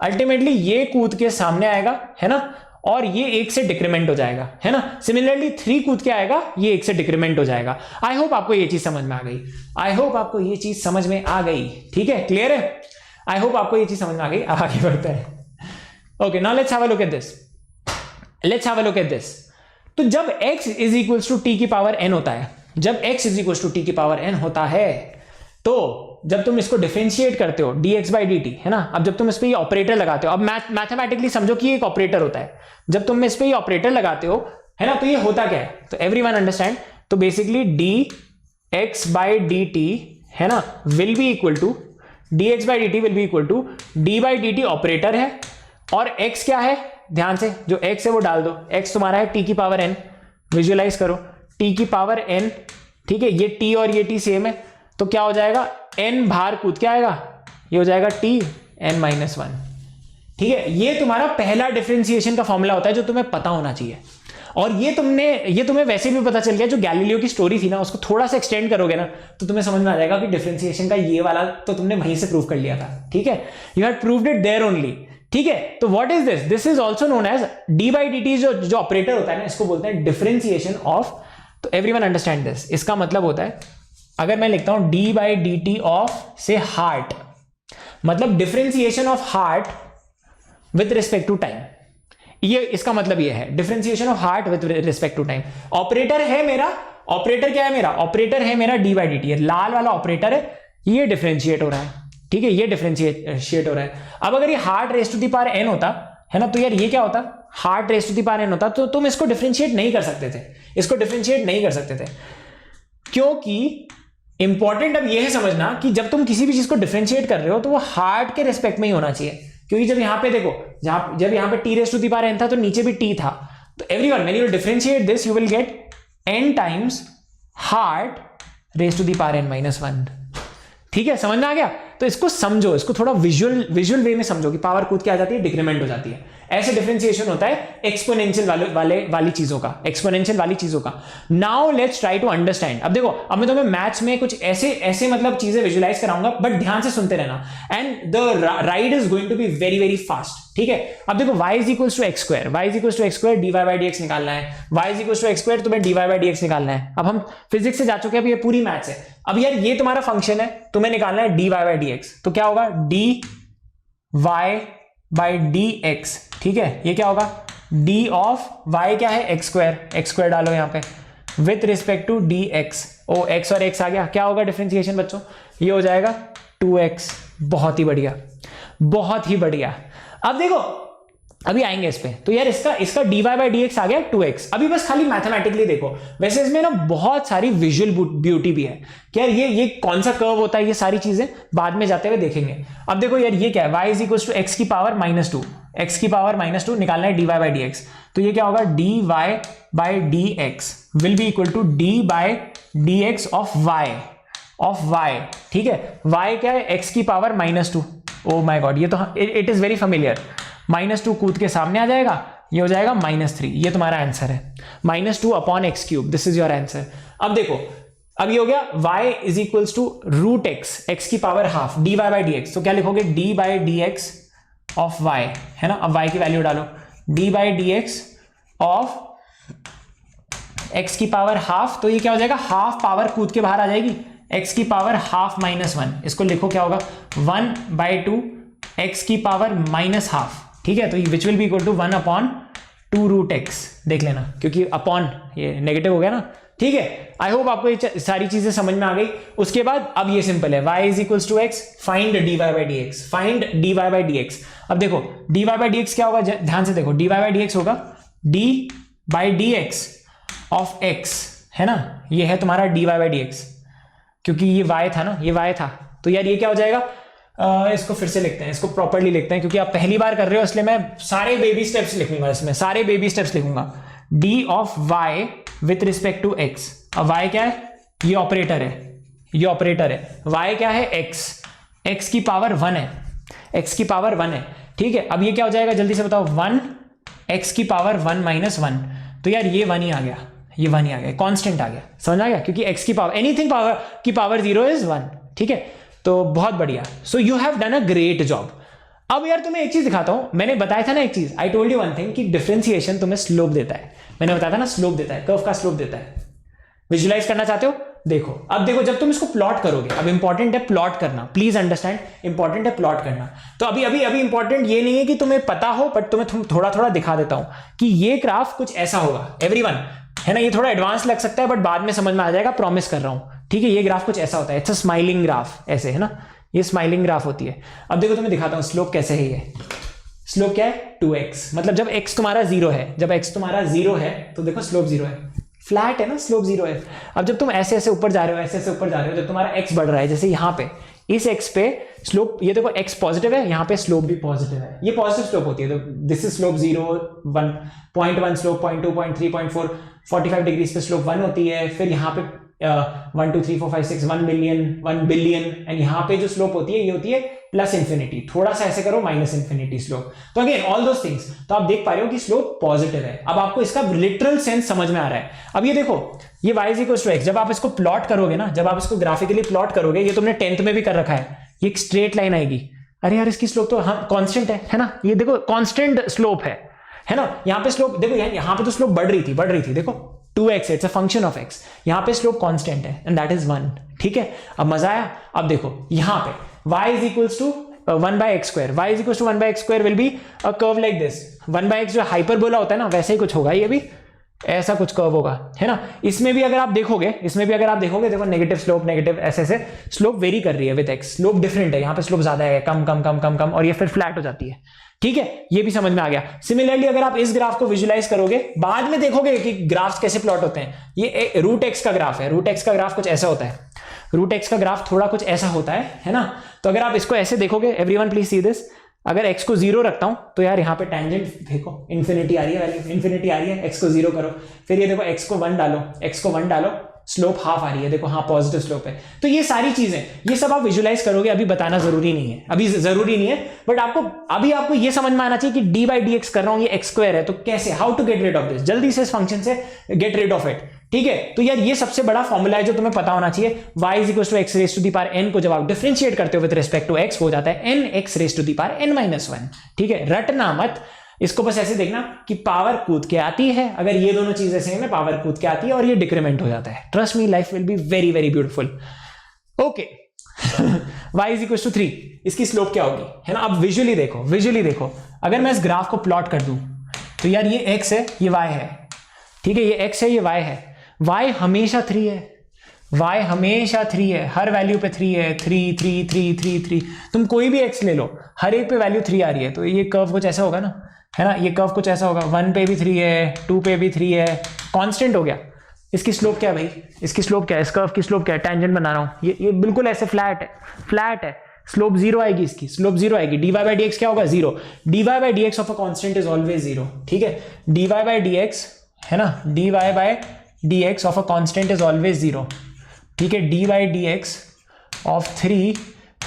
अल्टीमेटली ये कूद के सामने आएगा, है ना, और ये 1 से डिक्रीमेंट हो जाएगा, है ना। सिमिलरली 3 कूद के आएगा, ये 1 से डिक्रीमेंट हो जाएगा। आई होप आपको ये चीज समझ में आ गई, आई होप आपको ये चीज समझ में आ गई, ठीक है, क्लियर है। आई होप आपको ये चीज समझ में आ गई। अब आगे बढ़ते हैं। Okay, now let's have a look at this. Let's have a look at this. तो जब x is equals to t की पावर n होता है, जब x is equals to t की पावर n होता है, तो जब तुम इसको डिफरेंशिएट करते हो dx by dt, है ना। अब जब तुम इस पे ये ऑपरेटर लगाते हो, अब मैथमेटिकली समझो कि ये एक ऑपरेटर होता है। जब तुम इस पे ये ऑपरेटर लगाते हो, है ना, तो ये होता क्या है, तो एवरीवन अंडरस्टैंड। तो बेसिकली dx by dt, है ना, will be equal to dx by dt will be equal to d by dt operator है, और x क्या है, ध्यान से जो x है वो डाल दो। x तुम्हारा है t की पावर n, विजुअलाइज करो t की पावर n, ठीक है। ये t और ये t सेम है, तो क्या हो जाएगा, n बाहर कूद के आएगा, ये हो जाएगा t n - 1, ठीक है। ये तुम्हारा पहला डिफरेंशिएशन का फॉर्मूला होता है जो तुम्हें पता होना चाहिए। और ये तुम्हें वैसे भी पता चल गया, जो गैलीलियो की स्टोरी थी ना, उसको थोड़ा सा एक्सटेंड करोगे ना तो तुम्हें समझ में आ जाएगा कि डिफरेंशिएशन का ये वाला तो तुमने वहीं से प्रूव कर लिया था, ठीक है। You had proved it there only, ठीक है। तो what is this? This is also known as d by d t. जो ऑपरेटर होता है ना, इसको बोलते हैं डिफरेंशिएशन ऑफ। तो एवरीवन अंडरस्टैंड दिस। इसका मतलब होता है, अगर मैं लिखता हूं d by d t of से हार्ट, मतलब differentiation of heart with respect to time, ये इसका मतलब ये है differentiation of heart with respect to time. Operator है मेरा, ऑपरेटर क्या है मेरा, ऑपरेटर है मेरा डी बाई डी टी, लाल वाला ऑपरेटर है, ये डिफरेंशिएट हो रहा है, ठीक है, ये डिफरेंशिएट हो रहा है। अब अगर ये heart raise to the power n होता, है ना, तो यार ये क्या होता, heart raise to the power n होता, तो तुम इसको डिफरेंशिएट नहीं कर सकते थे, इसको डिफरेंशिएट नहीं कर सकते थे, क्योंकि इंपॉर्टेंट अब ये है समझना कि जब तुम किसी भी चीज को डिफरेंशिएट कर रहे हो तो वो हार्ट के रिस्पेक्ट में ही होना चाहिए, क्योंकि जब यहां पे देखो, जब यहां पे t raise to the power n था तो नीचे भी t था, तो everyone when you differentiate this you will get n times heart raise to the power n - 1। ठीक है, समझ में आ गया? तो इसको समझो, इसको थोड़ा विजुअल वे में समझो कि पावर कूद के आ जाती है, डिक्रीमेंट हो जाती है। ऐसे डिफरेंशिएशन होता है एक्सपोनेंशियल वाली चीजों का, एक्सपोनेंशियल वाली चीजों का। Now let's try to understand. अब देखो, अब मैं तुम्हें मैथ्स में कुछ ऐसे मतलब चीजें विजुलाइज कराऊंगा, बट ध्यान से सुनते रहना, and the ride is going to be very very fast. ठीक है, अब देखो y is equal to x square, y is equal to x square, dy by D x निकालना है, y is equal to x square, तुम्हें dy by D x निकालना है। अब हम फिजिक्स से जा चुके हैं, अब ये पूरी मैथ्स है। अब यार ये तुम्हारा फंक्शन है, तुम्हें निकालना है dy बाई डी एक्स, तो क्या होगा dy बाई डी एक्स। ठीक है, ये क्या होगा d ऑफ y क्या है एक्स स्क्वायर डालो यहां पे with respect to d x. ओ x और x आ गया, क्या होगा डिफरेंशिएशन बच्चों, ये हो जाएगा 2x। बहुत ही बढ़िया, बहुत ही बढ़िया। अब देखो, अभी आएंगे इस पे, तो यार इसका dy बाई डी एक्स आ गया 2x। अभी बस खाली मैथमेटिकली देखो, वैसे इसमें ना बहुत सारी विजुअल ब्यूटी भी है कि यार ये कौन सा कर्व होता है, ये सारी चीजें बाद में जाते हुए देखेंगे। अब देखो यार ये क्या है, y is equal to x की पावर -2, x की पावर -2 निकालना है dy बाई डी एक्स, तो ये क्या होगा dy by D x will be equal to d by D x of y। ठीक है, y क्या है x की पावर -2। ओ माय गॉड, ये तो इट इज वेरी फेमिलियर। -2 कूद के सामने आ जाएगा, ये हो जाएगा -3। ये तुम्हारा आंसर है, -2 upon x cube, this is your answer. अब देखो, अब ये हो गया y is equals to root x की power half dy by D x, तो क्या लिखोगे d by D x of y, है ना। अब y की वैल्यू डालो, d by D x of x की पावर हाफ, तो ये क्या हो जाएगा, हाफ पावर कूद के बाहर आ जाएगी, x की पावर हाफ -1, इसको लिखो क्या होगा 1/2 x की पावर -हाफ। ठीक है, तो which will be equal to 1 upon 2 root x, देख लेना क्योंकि अपॉन ये नेगेटिव हो गया ना। ठीक है, आई होप आपको ये सारी चीजें समझ में आ गई। उसके बाद अब ये सिंपल है, y is equal to x, find dy by D x, find dy by D x. अब देखो dy बाई डी एक्स क्या होगा, ध्यान से देखो, dy बाई डी एक्स होगा d by D x of x, है ना। ये है तुम्हारा dy बाई डी एक्स, क्योंकि ये y था ना, ये y था, तो यार ये क्या हो जाएगा, इसको फिर से लिखते हैं, इसको प्रॉपर्ली लिखते हैं, क्योंकि आप पहली बार कर रहे हो इसलिए मैं सारे बेबी स्टेप्स लिखूंगा, इसमें सारे बेबी स्टेप्स लिखूंगा। d of y with respect to x, अब y क्या है, ये ऑपरेटर है, ये ऑपरेटर है, y क्या है x की पावर 1 है, x की पावर 1 है। ठीक है, अब ये क्या हो जाएगा जल्दी से बताओ, 1 x की पावर 1 - 1, तो यार ये 1 ही आ गया, ये 1 ही आ गया, कांस्टेंट आ गया, समझ आ गया, क्योंकि x की पावर एनीथिंग पावर की पावर 0 इज 1। ठीक है, तो बहुत बढ़िया, so you have done a great job. अब यार तुम्हें एक चीज दिखाता हूं, मैंने बताया था ना एक चीज, I told you one thing कि डिफरेंशिएशन तुम्हें स्लोप देता है, मैंने बताया था ना स्लोप देता है, कर्व का स्लोप देता है। विजुलाइज करना चाहते हो, देखो अब देखो, जब तुम इसको प्लॉट करोगे, अब इंपॉर्टेंट है प्लॉट करना, प्लीज अंडरस्टैंड, इंपॉर्टेंट है प्लॉट करना। तो अभी इंपॉर्टेंट ये नहीं है कि तुम्हें पता हो, बट तुम्हें थोड़ा थोड़ा दिखा देता हूं कि ये ग्राफ कुछ ऐसा होगा, एवरीवन, है ना। ये थोड़ा एडवांस लग सकता है, बट बाद में समझ में आ जाएगा, प्रॉमिस कर रहा हूं। ठीक है, ये ग्राफ कुछ ऐसा होता है, इट्स अ स्माइलिंग ग्राफ, ऐसे, है ना, ये स्माइलिंग ग्राफ होती है। अब देखो तुम्हें दिखाता हूं स्लोप कैसे है। ये स्लोप क्या है, 2x, मतलब जब x तुम्हारा 0 है, जब x तुम्हारा 0 है तो देखो स्लोप 0 है, फ्लैट है ना, स्लोप 0 है। अब जब तुम ऐसे ऐसे ऊपर जा रहे हो, ऐसे ऐसे ऊपर जा रहे हो, जब तुम्हारा x बढ़ रहा है, जैसे यहाँ पे इस x पे स्लोप, ये देखो x पॉजिटिव है, यहाँ पे स्लोप भी पॉजिटिव है, ये पॉजिटिव स्लोप होती है। तो this is slope 0, 1.1 slope, 0.2, 0.3, 0.4, 45 degree पे स्लोप 1 होती है। फिर यहाँ पे 1 2 3 4 5 6 1 मिलियन 1 बिलियन, एंड यहाँ पे जो स्लोप होती है ये होती है प्लस इंफिनिटी, थोड़ा सा ऐसे करो माइनस इंफिनिटी स्लोप। तो अगेन ऑल दोस थिंग्स, तो आप देख पा रहे हो कि स्लोप पॉजिटिव है। अब आपको इसका लिटरल सेंस समझ में आ रहा है। अब ये देखो, ये y is equal to x, जब आप इसको प्लॉट करोगे ना, जब आप इसको ग्राफिकली प्लॉट करोगे, ये तुमने 10th में भी कर रखा है, ये एक स्ट्रेट लाइन आएगी। अरे यार इसकी स्लोप तो हाँ कांस्टेंट है ना, ये देखो कांस्टेंट स्लोप है ना। यहाँ पे स्लोप देखो, यहाँ पे तो स्लोप बढ़ रही थी, देखो 2x, it's a function of x, यहाँ पे स्लोप कांस्टेंट है एंड दैट इज 1। ठीक है, अब मजा आया। अब देखो यहाँ पे y is equals to 1/x square, y is equals to 1/x square will be a curve like this. 1/x जो हाइपरबोला होता है ना, वैसे ही कुछ होगा, ये भी ऐसा कुछ कर्व होगा, है ना। इसमें भी अगर आप देखोगे, देखो नेगेटिव स्लोप, नेगेटिव ऐसे स्लोप वेरी कर रही है विद x, स्लोप डिफरेंट है, यहाँ पे स्लोप ज्यादा है, कम कम कम कम कम, और ये फिर फ्लैट हो जाती है। ठीक है, ये भी समझ में आ गया। सिमिलरली अगर आप इस ग्राफ को विजुलाइज करोगे, बाद में देखोगे कि ग्राफ्स कैसे प्लॉट होते हैं। ये रूट एक्स का ग्राफ है, रूट एक्स का ग्राफ कुछ ऐसा होता है। रूट एक्स का ग्राफ थोड़ा कुछ ऐसा होता है ना। तो अगर आप इसको ऐसे देखोगे, एवरीवन प्लीज सी दिस, अगर x को 0 रखता हूं तो यार यहाँ पे टेंजेंट देखो इन्फिनिटी आ रही है, वैल्यू इन्फिनिटी आ रही है, x को 0 करो, फिर ये देखो x को 1 डालो, x को 1 डालो, स्लोप हाफ आ रही है, देखो हाँ पॉजिटिव स्लोप है। तो ये सारी चीजें, ये सब आप विजुलाइज करोगे, अभी बताना जरूरी नहीं है, अभी जरूरी नहीं है, बट आपको ये समझ में आना चाहिए कि डी बाई डी एक्स कर रहा हूं, ये एक्स स्क्वायर है, तो कैसे, how to get rid of this, जल्दी से इस फंक्शन से गेट रिड ऑफ इट, ठीक है। तो यार ये सबसे बड़ा फॉर्मूला है जो तुम्हें पता होना चाहिए। y is equal to x raise to the power n को जब आप डिफरेंशिएट करते हो विद रिस्पेक्ट टू x हो जाता है n x raise to the power n minus 1, ठीक है। रटना मत, इसको बस ऐसे देखना कि पावर कूद के आती है, अगर ये दोनों चीजें सेम है पावर कूद के आती है और ये डिक्रीमेंट हो जाता है। Trust me, life will be very very beautiful. Okay, y is equal to 3, इसकी स्लोप क्या होगी, है ना। अब विजुअली देखो, अगर मैं इस ग्राफ को प्लॉट कर दूं तो यार ये x है, ये y है, ठीक है, ये x है, ये y है, y हमेशा 3 है, y हमेशा 3 है, हर वैल्यू पे 3 है, 3 3 3 3 3, तुम कोई भी x ले लो, हर एक पे वैल्यू 3 आ रही है। तो ये कर्व कुछ ऐसा होगा ना, है ना, ये कर्व कुछ ऐसा होगा, 1 पे भी 3 है, 2 पे भी 3 है, कांस्टेंट हो गया। इसकी स्लोप क्या है भाई, इसकी स्लोप क्या है, इस कर्व की स्लोप क्या है, टेंजेंट बना रहा हूं, ये बिल्कुल ऐसे फ्लैट है, स्लोप 0 आएगी, इसकी स्लोप 0 आएगी। dy बाई डी एक्स क्या होगा, 0, dy by D x of a constant is always 0, ठीक है। dy बाई डी एक्स, है ना, dy by D x of a constant is always 0, ठीक है। dy by D x of 3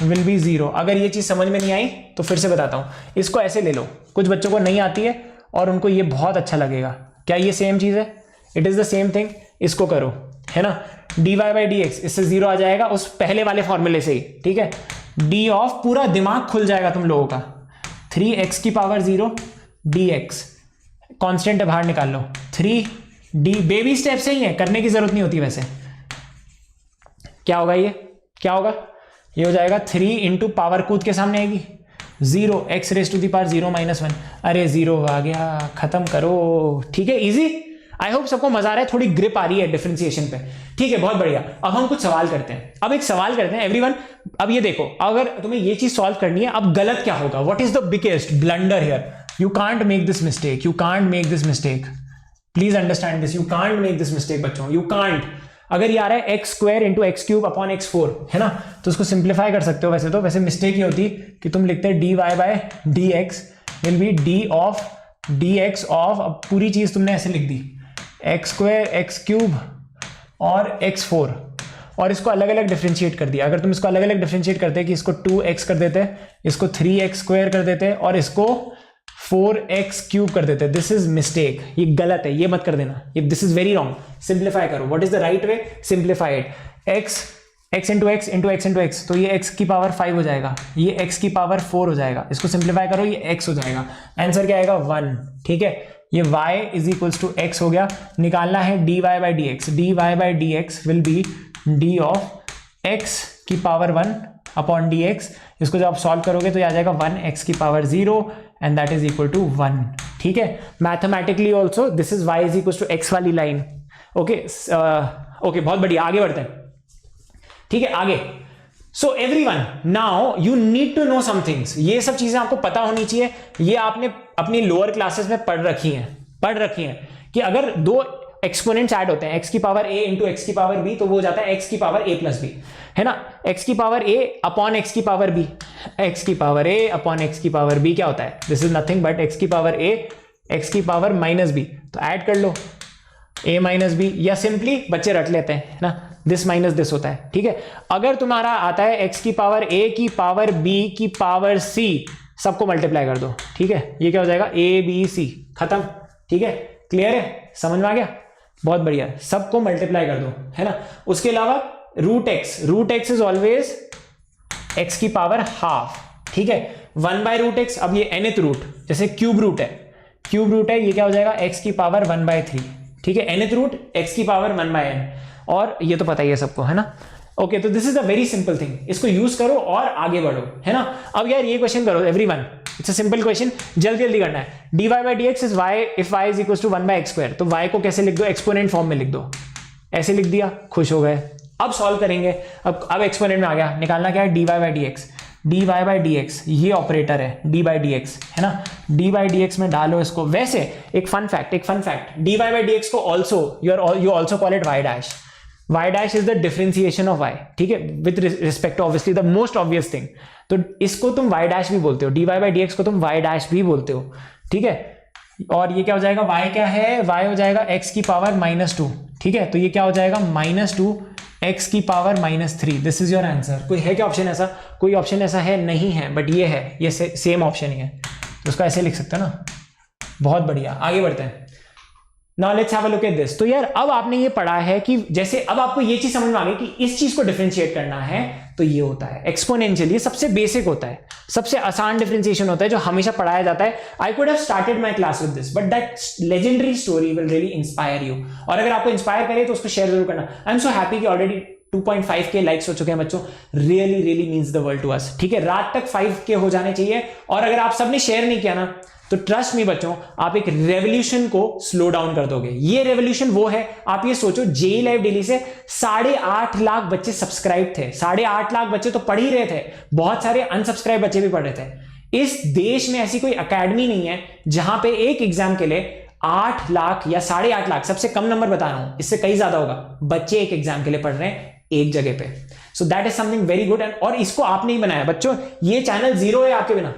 will be 0। अगर ये चीज समझ में नहीं आई तो फिर से बताता हूं, इसको ऐसे ले लो, कुछ बच्चों को नहीं आती है और उनको ये बहुत अच्छा लगेगा। क्या ये सेम चीज है, it is the same thing, इसको करो, है ना। dy बाई डी एक्स, इससे 0 आ जाएगा उस पहले वाले फॉर्मूले से ही, ठीक है। d ऑफ, पूरा दिमाग खुल जाएगा तुम लोगों का, 3x की पावर 0 dx, कांस्टेंट है बाहर निकाल लो, 3d, बेबी स्टेप से ही है, करने की जरूरत नहीं होती वैसे। क्या होगा ये, क्या होगा, ये हो जाएगा 3 इंटू पावर कूद के सामने आएगी 0, x raise to the power 0 minus 1, अरे 0 आ गया, खत्म करो, ठीक है। इजी, आई होप सबको मजा आ रहा है, थोड़ी ग्रिप आ रही है डिफरेंशिएशन पे, ठीक है, बहुत बढ़िया। अब हम कुछ सवाल करते हैं, अब एक सवाल करते हैं एवरीवन। अब ये देखो, अगर तुम्हें ये चीज सॉल्व करनी है, अब गलत क्या होगा, what is the biggest blunder here, you can't make this mistake, you can't make this mistake, please understand this, you can't make this mistake बच्चों, यू कांट। अगर ये आ रहा है x square into x cube upon x 4, है ना, तो उसको simplify कर सकते हो। वैसे तो वैसे मिस्टेक ये होती कि तुम लिखते dy by d x will be d of d x of, अब पूरी चीज तुमने ऐसे लिख दी, एक्स स्क्वायर एक्स क्यूब और एक्स 4, और इसको अलग अलग डिफरेंशिएट कर दिया। अगर तुम इसको अलग अलग डिफरेंशिएट करते कि इसको 2x कर देते, इसको 3x स्क्वायर कर देते और इसको 4x क्यूब कर देते, दिस इज मिस्टेक, ये गलत है, ये मत कर देना, ये this is very wrong. Simplify करो, what is the right way, simplify it, x into X into X into X, तो ये x की पावर 5 हो जाएगा, ये x की पावर 4 हो जाएगा, इसको सिंप्लीफाई करो, ये x हो जाएगा, आंसर क्या आएगा 1, ठीक है। ये y is equals to x हो गया, निकालना है dy by D x, dy by D x will be d of x की पावर 1 अपॉन dx, इसको जब आप सॉल्व करोगे तो आ जाएगा 1x की power 0 and that is equal to 1, ठीक है। Mathematically also this is y is equal to x वाली लाइन, ओके ओके, बहुत बढ़िया, आगे बढ़ते हैं, ठीक है, आगे। So everyone, now you need to know some things, ये सब चीजें आपको पता होनी चाहिए, ये आपने अपनी लोअर क्लासेस में पढ़ रखी हैं कि अगर दो एक्सपोनेंट्स ऐड होते हैं, x की पावर a इंटू एक्स की पावर b, तो वो हो जाता है x की पावर a प्लस b, है ना। x की पावर a अपॉन x की पावर b, x की पावर a अपॉन x की पावर b क्या होता है, this is nothing but x की पावर a x की पावर माइनस b, तो ऐड कर लो a माइनस b, या सिंपली बच्चे रट लेते हैं, है ना, दिस माइनस दिस होता है, ठीक है। अगर तुम्हारा आता है x की पावर a की पावर b की पावर c, सबको मल्टीप्लाई कर दो, ठीक है, ये क्या हो जाएगा a b c, खत्म, ठीक है, क्लियर है, समझ में आ गया, बहुत बढ़िया, सबको मल्टीप्लाई कर दो, है ना। उसके अलावा root x is always x की पावर हाफ, ठीक है, 1 बाय रूट एक्स। अब ये nth रूट, जैसे क्यूब रूट है, ये क्या हो जाएगा x की पावर 1 बाय 3, ठीक है, nth रूट x की पावर 1 बाय n, और ये तो पता ही है सबको, है ना। ओके, तो this is a very simple thing, इसको यूज करो और आगे बढ़ो, है ना। अब यार ये क्वेश्चन करो everyone, it's a simple question, जल्दी जल्दी करना है। dy by D x is y if y is equal to 1 by x square, तो y को कैसे लिख दो, एक्सपोनेंट फॉर्म में लिख दो, ऐसे लिख दिया, खुश हो गए। अब सॉल्व करेंगे, अब एक्सपोनेंट में आ गया, निकालना क्या है, dy by D x, dy by D x, ये ऑपरेटर है d बाई डी एक्स, है ना, d बाई डी एक्स में डालो इसको। वैसे एक fun fact, dy by D X को also you also call it y dash, y dash is the differentiation of y, ठीक है, with respect to obviously the most obvious thing. तो इसको तुम y डैश भी बोलते हो, dy बाई dx को तुम y डैश भी बोलते हो, ठीक है। और ये क्या हो जाएगा, y क्या है, y हो जाएगा x की पावर -2, ठीक है। तो ये क्या हो जाएगा -2 x की power -3। This is your answer. कोई है क्या ऑप्शन ऐसा? कोई ऑप्शन ऐसा है नहीं है, बट ये है, ये सेम ऑप्शन ही है, तो उसका ऐसे लिख सकते हो ना। बहुत बढ़िया, आगे बढ़ते हैं। Now let's have a look at this. तो यार अब आपने ये पढ़ा है कि जैसे अब आपको ये चीज समझ में आ गई कि इस चीज को डिफरेंशिएट करना है तो ये होता है एक्सपोनेंशियल। ये सबसे बेसिक होता है, सबसे आसान डिफरेंशिएशन होता है जो हमेशा पढ़ाया जाता है। I could have started my class with this, but that legendary story will really inspire you. और अगर आपको इंस्पायर करे तो उसको शेयर जरूर करना। आई एम सो हैप्पी कि ऑलरेडी 2.5K लाइक्स हो चुके हैं बच्चों, really really means the world to us, ठीक है। रात तक 5K हो जाने चाहिए, और अगर आप सबने शेयर नहीं किया ना तो ट्रस्ट मी बच्चों, आप एक रेवोल्यूशन को स्लो डाउन कर दोगे। ये रेवोल्यूशन वो है, आप ये सोचो जेई लाइव डेली से 8.5 लाख बच्चे सब्सक्राइब थे, 8.5 लाख बच्चे तो पढ़ ही रहे थे, बहुत सारे अनसब्सक्राइब बच्चे भी पढ़ रहे थे। इस देश में ऐसी कोई एकेडमी नहीं है जहां पे एक एग्जाम के लिए 8 लाख या 8.5 लाख, सबसे कम नंबर बता रहा हूं, इससे कहीं ज्यादा होगा, बच्चे एक एग्जाम के लिए पढ़ रहे हैं एक जगह पे। So that is something very good. और इसको आपने ही बनाया बच्चों, ये चैनल जीरो है आपके बिना।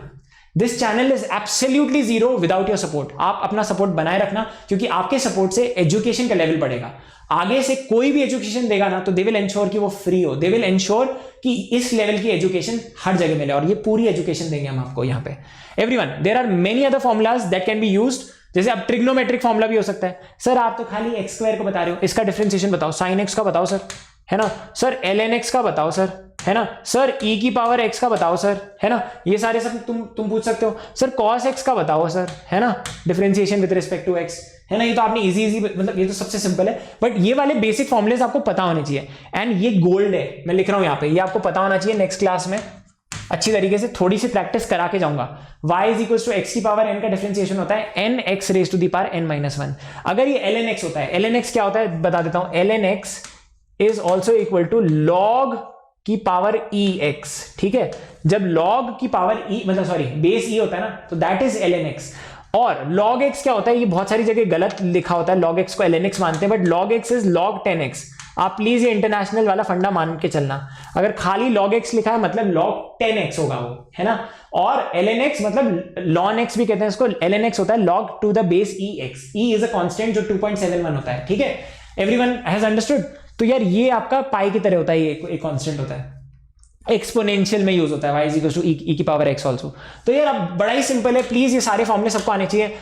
This channel is absolutely zero without your support. आप अपना सपोर्ट बनाए रखना, क्योंकि आपके सपोर्ट से एजुकेशन का लेवल बढ़ेगा। आगे से कोई भी एजुकेशन देगा ना तो दे विल एंश्योर कि वो फ्री हो, दे विल एंश्योर कि इस लेवल की एजुकेशन हर जगह मिले, और ये पूरी एजुकेशन देंगे हम आपको यहाँ पे। Everyone, there are many other formulas that can be used, जैसे अब ट्रिग्नोमेट्रिक फॉर्मुला भी हो सकता है। सर आप तो खाली एक्स स्क्वायर को बता रहे हो, इसका डिफरेंशिएशन बताओ, साइन एक्स का बताओ सर, है ना सर, ln x का बताओ सर, है ना सर, e की पावर x का बताओ सर, है ना, ये सारे सब तुम पूछ सकते हो। सर cos x का बताओ सर, है ना, differentiation with respect to x, है ना। ये तो आपने इजी मतलब ये तो सबसे सिंपल है, बट ये वाले बेसिक फॉर्मुलेस आपको पता होने चाहिए। एंड ये गोल्ड है, मैं लिख रहा हूं यहाँ पे, ये आपको पता होना चाहिए। नेक्स्ट क्लास में अच्छी तरीके से थोड़ी सी प्रैक्टिस करा के जाऊंगा। y is equal to x की पावर n का डिफरेंशिएशन होता है n x raise to the power n-1। अगर ये ln x होता है, ln x क्या होता है बता देता हूं, ln x is also equal to log की पावर ex, ठीक है। जब log की पावर e मतलब सॉरी बेस e होता है ना, तो दैट इज ln x। और log x क्या होता है, ये बहुत सारी जगह गलत लिखा होता है, log x को ln x मानते हैं, but log x is log 10x। आप प्लीज ये इंटरनेशनल वाला फंडा मान के चलना, अगर खाली log x लिखा है मतलब log 10x होगा वो, है ना। और ln x मतलब ln x भी कहते हैं इसको, ln x होता है log to the base ex। e is a constant जो 2.71 होता है, ठीक है। Everyone has understood. तो यार ये आपका पाई की तरह होता है, ये एक कांस्टेंट होता है, एक्सपोनेंशियल में यूज होता है, y is equal to e की पावर x ऑल्सो। तो यार अब बड़ा ही सिंपल है, प्लीज ये सारे फॉर्मूले सबको आने चाहिए।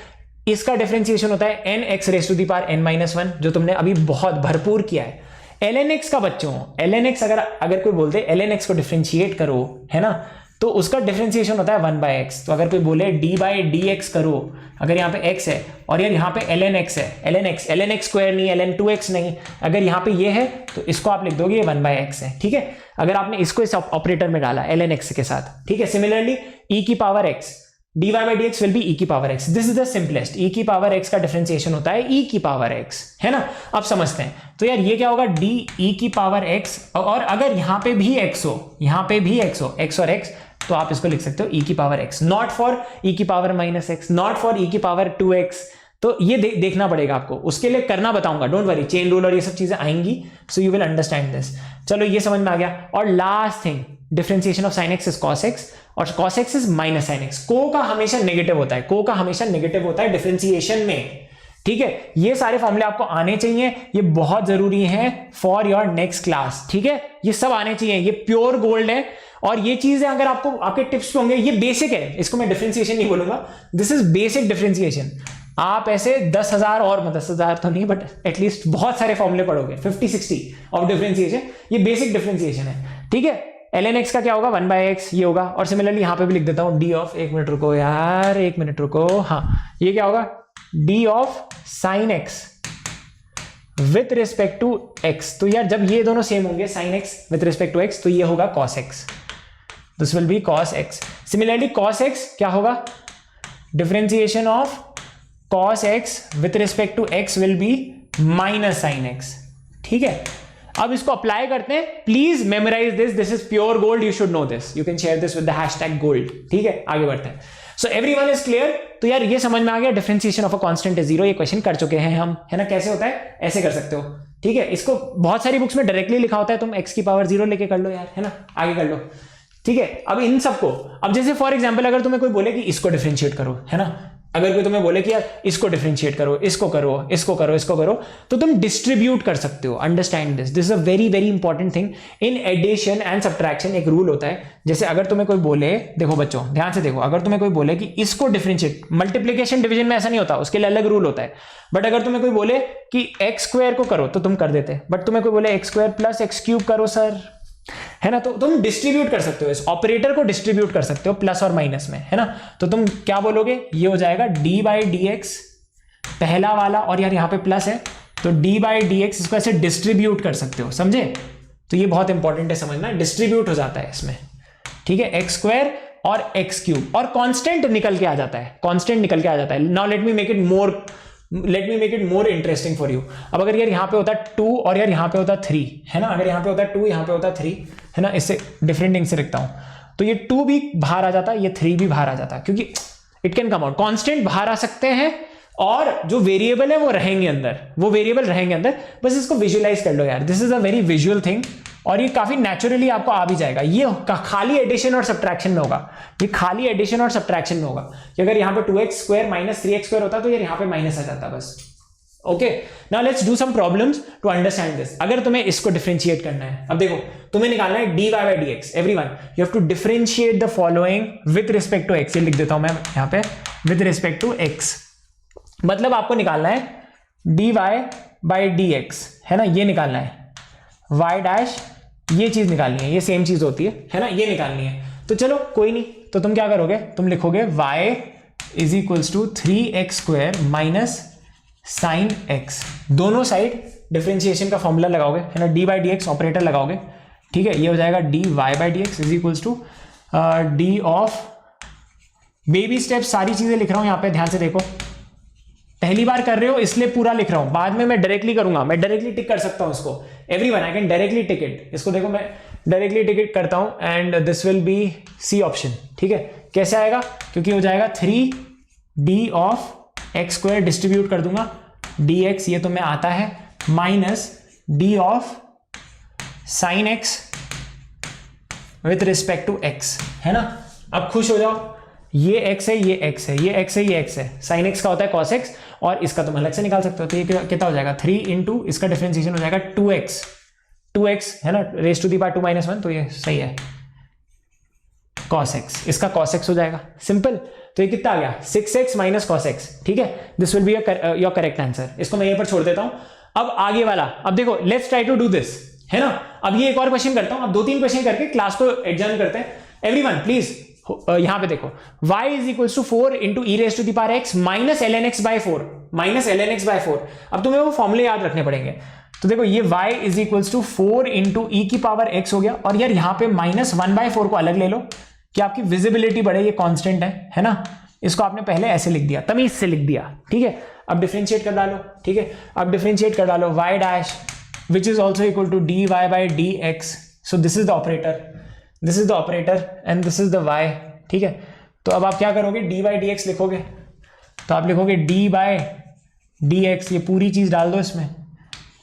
इसका डिफरेंशिएशन होता है n(x raise to the power n-1), जो तुमने अभी बहुत भरपूर किया है। ln x का बच्चों, ln x अगर कोई बोलते ln x को डिफरेंशिएट करो, है ना, तो उसका डिफरेंशिएशन होता है 1/x। तो अगर कोई बोले d/dx करो, अगर यहाँ पे x है और यार यहाँ पे ln x है, ln x स्क्वायर नहीं, ln2x नहीं, अगर यहाँ पे ये है तो इसको आप लिख दोगे ये 1/x है, ठीक है। अगर आपने इसको इस ऑपरेटर में डाला ln x के साथ, ठीक है। सिमिलरली e की power x, dy/dx will be e की power x। This is the simplest. e की पावर x का डिफरेंशिएशन होता है e की पावर x, है ना। अब समझते हैं, तो यार ये क्या होगा, d e की पावर x, और अगर यहाँ पे भी x हो, यहाँ पे भी x हो, x और x, तो आप इसको लिख सकते हो e की power x, not for e की power -x, not for e की पावर 2x। तो ये देखना पड़ेगा आपको, उसके लिए करना बताऊंगा, डोंट वरी, चेन रूल और ये सब चीजें आएंगी, so you will understand this. चलो ये समझ में आ गया। और last thing, differentiation of sin x is cos x और cos x is minus sin x। को का हमेशा नेगेटिव होता है, को का हमेशा नेगेटिव होता है डिफरेंशिएशन में, ठीक है। ये सारे फॉर्मूले आपको आने चाहिए, ये बहुत जरूरी है फॉर योर नेक्स्ट क्लास, ठीक है। ये सब आने चाहिए, ये प्योर गोल्ड है। और ये चीजें अगर आपको आपके टिप्स पे होंगे, ये बेसिक है, इसको मैं डिफरेंशिएशन नहीं बोलूंगा, दिस इज बेसिक डिफरेंशिएशन। आप ऐसे 10,000 और 10,000 तो नहीं, बट एटलीस्ट बहुत सारे फॉर्मूले पढ़ोगे, 50-60 ऑफ डिफरेंशिएशन। ये बेसिक डिफरेंशिएशन है, ठीक है। ln x का क्या होगा, 1/x ये होगा। और सिमिलरली यहां पे भी लिख देता हूं d ऑफ, एक मिनट रुको यार, एक मिनट रुको, हाँ, ये क्या होगा, d of sin x with respect to x। तो यार जब ये दोनों सेम होंगे, sin x with respect to x, तो ये होगा cos x, this will be cos x। Similarly cos x क्या होगा, differentiation of cos x with respect to x will be minus sin x, ठीक है। अब इसको अप्लाई करते हैं, please memorise this, this is pure gold, you should know this, you can share this with the hashtag gold, ठीक है। आगे बढ़ते हैं। So everyone is clear. तो यार ये समझ में आ गया, differentiation of a constant is zero, ये क्वेश्चन कर चुके हैं हम, है ना। कैसे होता है, ऐसे कर सकते हो, ठीक है। ठीक है, इसको बहुत सारी बुक्स में डायरेक्टली लिखा होता है, तुम x की पावर 0 लेके कर लो यार, है ना, आगे कर लो, ठीक है। अब इन सबको, अब जैसे फॉर एग्जांपल अगर तुम्हें कोई बोले कि इसको डिफरेंशिएट करो, है ना, अगर कोई तुम्हें बोले कि यार इसको डिफरेंशिएट करो, इसको करो, इसको करो, इसको करो, तो तुम डिस्ट्रीब्यूट कर सकते हो। Understand this is a very very important thing in addition and subtraction. एक रूल होता है, जैसे अगर तुम्हें कोई बोले, देखो बच्चों ध्यान से देखो, अगर तुम्हें कोई बोले कि इसको डिफरेंशिएट, मल्टीप्लीकेशन डिवीजन में ऐसा नहीं होता, उसके लिए अलग रूल होता है, बट अगर तुम्हें कोई बोले कि एक्स स्क्वायर को करो तो तुम कर देते, बट तुम्हें कोई बोले x square plus x cube करो सर, है ना, तो तुम डिस्ट्रीब्यूट कर सकते हो, इस ऑपरेटर को डिस्ट्रीब्यूट कर सकते हो प्लस और माइनस में, है ना। तो तुम क्या बोलोगे, ये हो जाएगा डी बाई डी एक्स पहला वाला, और यार यहाँ पे प्लस है तो डी बाई डी एक्स, इसको ऐसे डिस्ट्रीब्यूट कर सकते हो, समझे। तो ये बहुत इंपॉर्टेंट है समझना, डिस्ट्रीब्यूट हो जाता है इसमें, ठीक है, एक्स स्क्वायर और एक्स क्यूब, और कांस्टेंट निकल के आ जाता है, कांस्टेंट निकल के आ जाता है। Now let me make it more interesting for you. अब अगर यार यहाँ पे होता 2 और यार यहाँ पे होता 3, है ना, अगर यहाँ पे होता 2 यहाँ पे होता 3, है ना, इससे डिफरेंट इंक से लिखता हूँ, तो ये 2 भी बाहर आ जाता, ये 3 भी बाहर आ जाता, क्योंकि it can come out, constant बाहर आ सकते हैं और जो वेरिएबल है वो रहेंगे अंदर, वो वेरिएबल रहेंगे अंदर। बस इसको विजुअलाइज कर लो यार, this is a very visual thing, और ये काफी नेचुरली आपको आ भी जाएगा। ये खाली एडिशन और सब्ट्रैक्शन में होगा, ये खाली एडिशन और सब्ट्रैक्शन में होगा कि अगर यहाँ पे 2x square minus 3x square होता तो यार यहाँ पे माइनस आ जाता बस। Okay, now let's do some problems to understand this. अगर तुम्हें इसको डिफरेंशिएट करना है, अब देखो तुम्हें निकालना है dy by dx, everyone you have to differentiate the following with respect to x। ये लिख देता हूं मैं यहाँ पे, विद रिस्पेक्ट टू x, मतलब आपको निकालना है dy by dx, है ना, ये निकालना है, y डैश ये चीज निकालनी है, ये सेम चीज होती है ना, ये निकालनी है। तो चलो कोई नहीं, तो तुम क्या करोगे, तुम लिखोगे y is equals to 3x square minus sine x, दोनों साइड डिफरेंशिएशन का फॉर्मूला लगाओगे, है ना, d by D x operator लगाओगे, ठीक है, ये हो जाएगा d y by D x is equals to d of, baby step सारी चीजें लिख रहा हूं यहाँ पे, ध्यान से देखो, पहली बार कर रहे हो इसलिए पूरा लिख रहा हूं, बाद में मैं डायरेक्टली करूंगा, मैं डायरेक्टली टिक कर सकता हूं इसको, everyone I can directly tick it, इसको देखो मैं डायरेक्टली टिक इट करता हूं and this will be C option, ठीक है। कैसे आएगा, क्योंकि हो जाएगा 3d of x square, distribute कर दूंगा dx, ये तो मैं आता है, minus d of sine x with respect to x, है ना। अब खुश हो जाओ, ये x है, ये x है, ये x है, ये x है, साइन x का होता है cos x, और इसका तुम अलग से निकाल सकते हो, तो ये कितना हो जाएगा 3 इंटू इसका डिफरेंशिएशन हो जाएगा 2x, है ना, रेज टू दी पावर 2 - 1, तो ये सही है cos x, इसका cos x हो जाएगा, सिंपल। तो ये कितना आ गया 6x माइनस cos x, ठीक है, this will be your correct answer. इसको मैं यहीं पर छोड़ देता हूं। अब आगे वाला, अब देखो let's try to do this, है ना। अब ये एक और क्वेश्चन करता हूं, अब 2-3 क्वेश्चन करके क्लास को एडजर्न करते हैं। एवरीवन प्लीज यहां पे देखो, y is equal to 4 into e raise to the power x minus l N x by 4, minus l N x by 4। अब तुम्हें वो फॉर्मूले याद रखने पड़ेंगे। तो देखो ये y is equal to 4 into E की पावर x हो गया, और यार यहाँ पे माइनस 1/4 को अलग ले लो कि आपकी विजिबिलिटी बढ़े, ये कांस्टेंट है ना। इसको आपने पहले ऐसे लिख दिया, तमीज से लिख दिया, ठीक है। अब डिफरेंशिएट कर डालो, ठीक है, अब डिफरेंशिएट कर डालो y dash which is also equal to dy by D x, so this is the operator, this is the operator and this is the y, ठीक है। तो अब आप क्या करोगे, डी बाई डी एक्स लिखोगे, तो आप लिखोगे डी बाई डी एक्स, ये पूरी चीज डाल दो इसमें,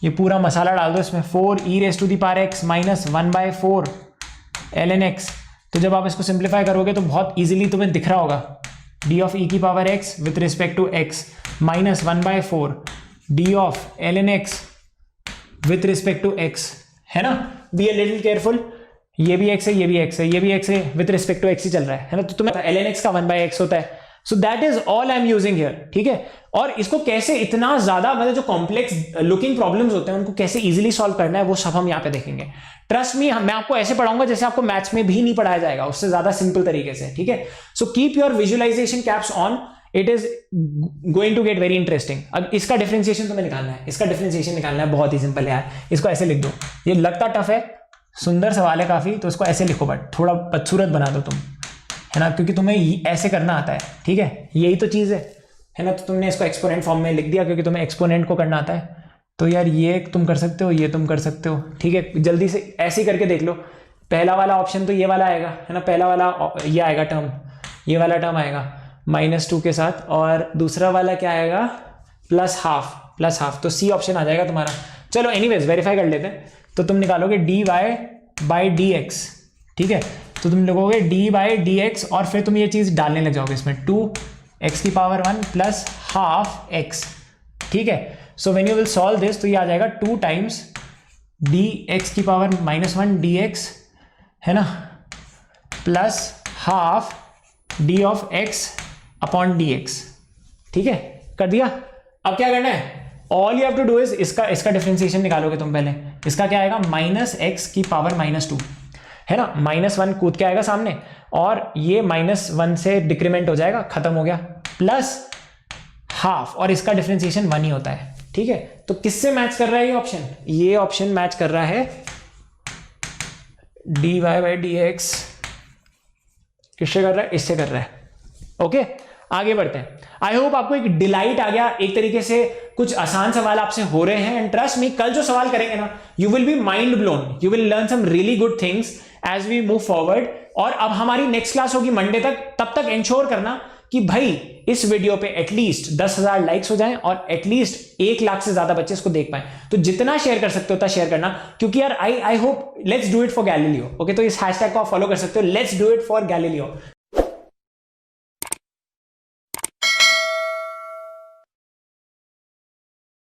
ये पूरा मसाला डाल दो इसमें, 4 E raise to the power x minus 1/4 L N X. तो जब आप इसको सिंप्लीफाई करोगे तो बहुत इजीली तुम्हें दिख रहा होगा, डी ऑफ ई की power x with respect to x minus 1/4 d of l N x with respect to x, है ना। बी ए लिटिल केयरफुल, ये भी x है, ये भी x है, ये भी x है, विथ रिस्पेक्ट टू x ही चल रहा है ना। तो तुम्हें एल एन एक्स का 1/x होता है, so that is all I am using here, ठीक है। और इसको कैसे इतना ज्यादा, मतलब जो कॉम्प्लेक्स लुकिंग प्रॉब्लम्स होते हैं उनको कैसे इजीली सॉल्व करना है वो सब हम यहाँ पे देखेंगे। ट्रस्ट मी, मैं आपको ऐसे पढ़ाऊंगा जैसे आपको मैथ्स में भी नहीं पढ़ाया जाएगा, उससे ज्यादा सिंपल तरीके से, ठीक है। So keep your visualisation caps on, it is going to get very interesting. अब इसका डिफरेंशिएशन तुम्हें निकालना है, इसका डिफरेंशिएशन निकालना है, बहुत ही सिंपल है यार। इसको ऐसे लिख दो, ये लगता टफ है, सुंदर सवाल है काफी, तो इसको ऐसे लिखो, बट थोड़ा बदसूरत बना दो तुम, है ना, क्योंकि तुम्हें ऐसे करना आता है, ठीक है, यही तो चीज है ना। तो तुमने इसको एक्सपोनेंट फॉर्म में लिख दिया क्योंकि तुम्हें एक्सपोनेंट को करना आता है। तो यार ये तुम कर सकते हो, ये तुम कर सकते हो, ठीक है। जल्दी से ऐसे ही करके देख लो। पहला वाला ऑप्शन तो ये वाला आएगा, है ना, पहला वाला ये आएगा टर्म, ये वाला टर्म आएगा -2 के साथ, और दूसरा वाला क्या आएगा +½ तो सी ऑप्शन आ जाएगा तुम्हारा। चलो एनीवेज वेरीफाई कर लेते हैं। तो तुम निकालोगे dy बाई डी एक्स, ठीक है, तो तुम लिखोगे डी बाई डी एक्स और फिर तुम ये चीज डालने लग जाओगे इसमें 2x की पावर 1 प्लस हाफ x, ठीक है। So when you will solve this तो ये आ जाएगा 2 टाइम्स dx की पावर -1 dx, है ना, plus half d of x upon dx, ठीक है, कर दिया। अब क्या करना है, all you have to do is इसका डिफरेंशिएशन निकालोगे तुम पहले। इसका क्या आएगा -x की पावर -2, है ना, -1 कूद के आएगा सामने और ये -1 से डिक्रीमेंट हो जाएगा, खत्म हो गया, प्लस हाफ और इसका डिफरेंशिएशन 1 ही होता है, ठीक है। तो किससे मैच कर रहा है ये ऑप्शन? ये ऑप्शन मैच कर रहा है dy बाई डी एक्स, किससे कर रहा है? इससे कर रहा है। ओके, आगे बढ़ते हैं। आई होप आपको एक डिलाइट आ गया, एक तरीके से कुछ आसान सवाल आपसे हो रहे हैं, एंड ट्रस्ट मी कल जो सवाल करेंगे ना, you will be mind blown, you will learn some really good things as we move forward. और अब हमारी नेक्स्ट क्लास होगी मंडे तक, तब तक इंश्योर करना कि भाई इस वीडियो पे एटलीस्ट 10,000 लाइक्स हो जाएं और एटलीस्ट 1 लाख से ज्यादा बच्चे इसको देख पाएं। तो जितना शेयर कर सकते हो उतना शेयर करना, क्योंकि यार I hope let's do it for Galileo. Okay, तो इस हैशटैग को आप फॉलो कर सकते हो, let's do it for Galileo.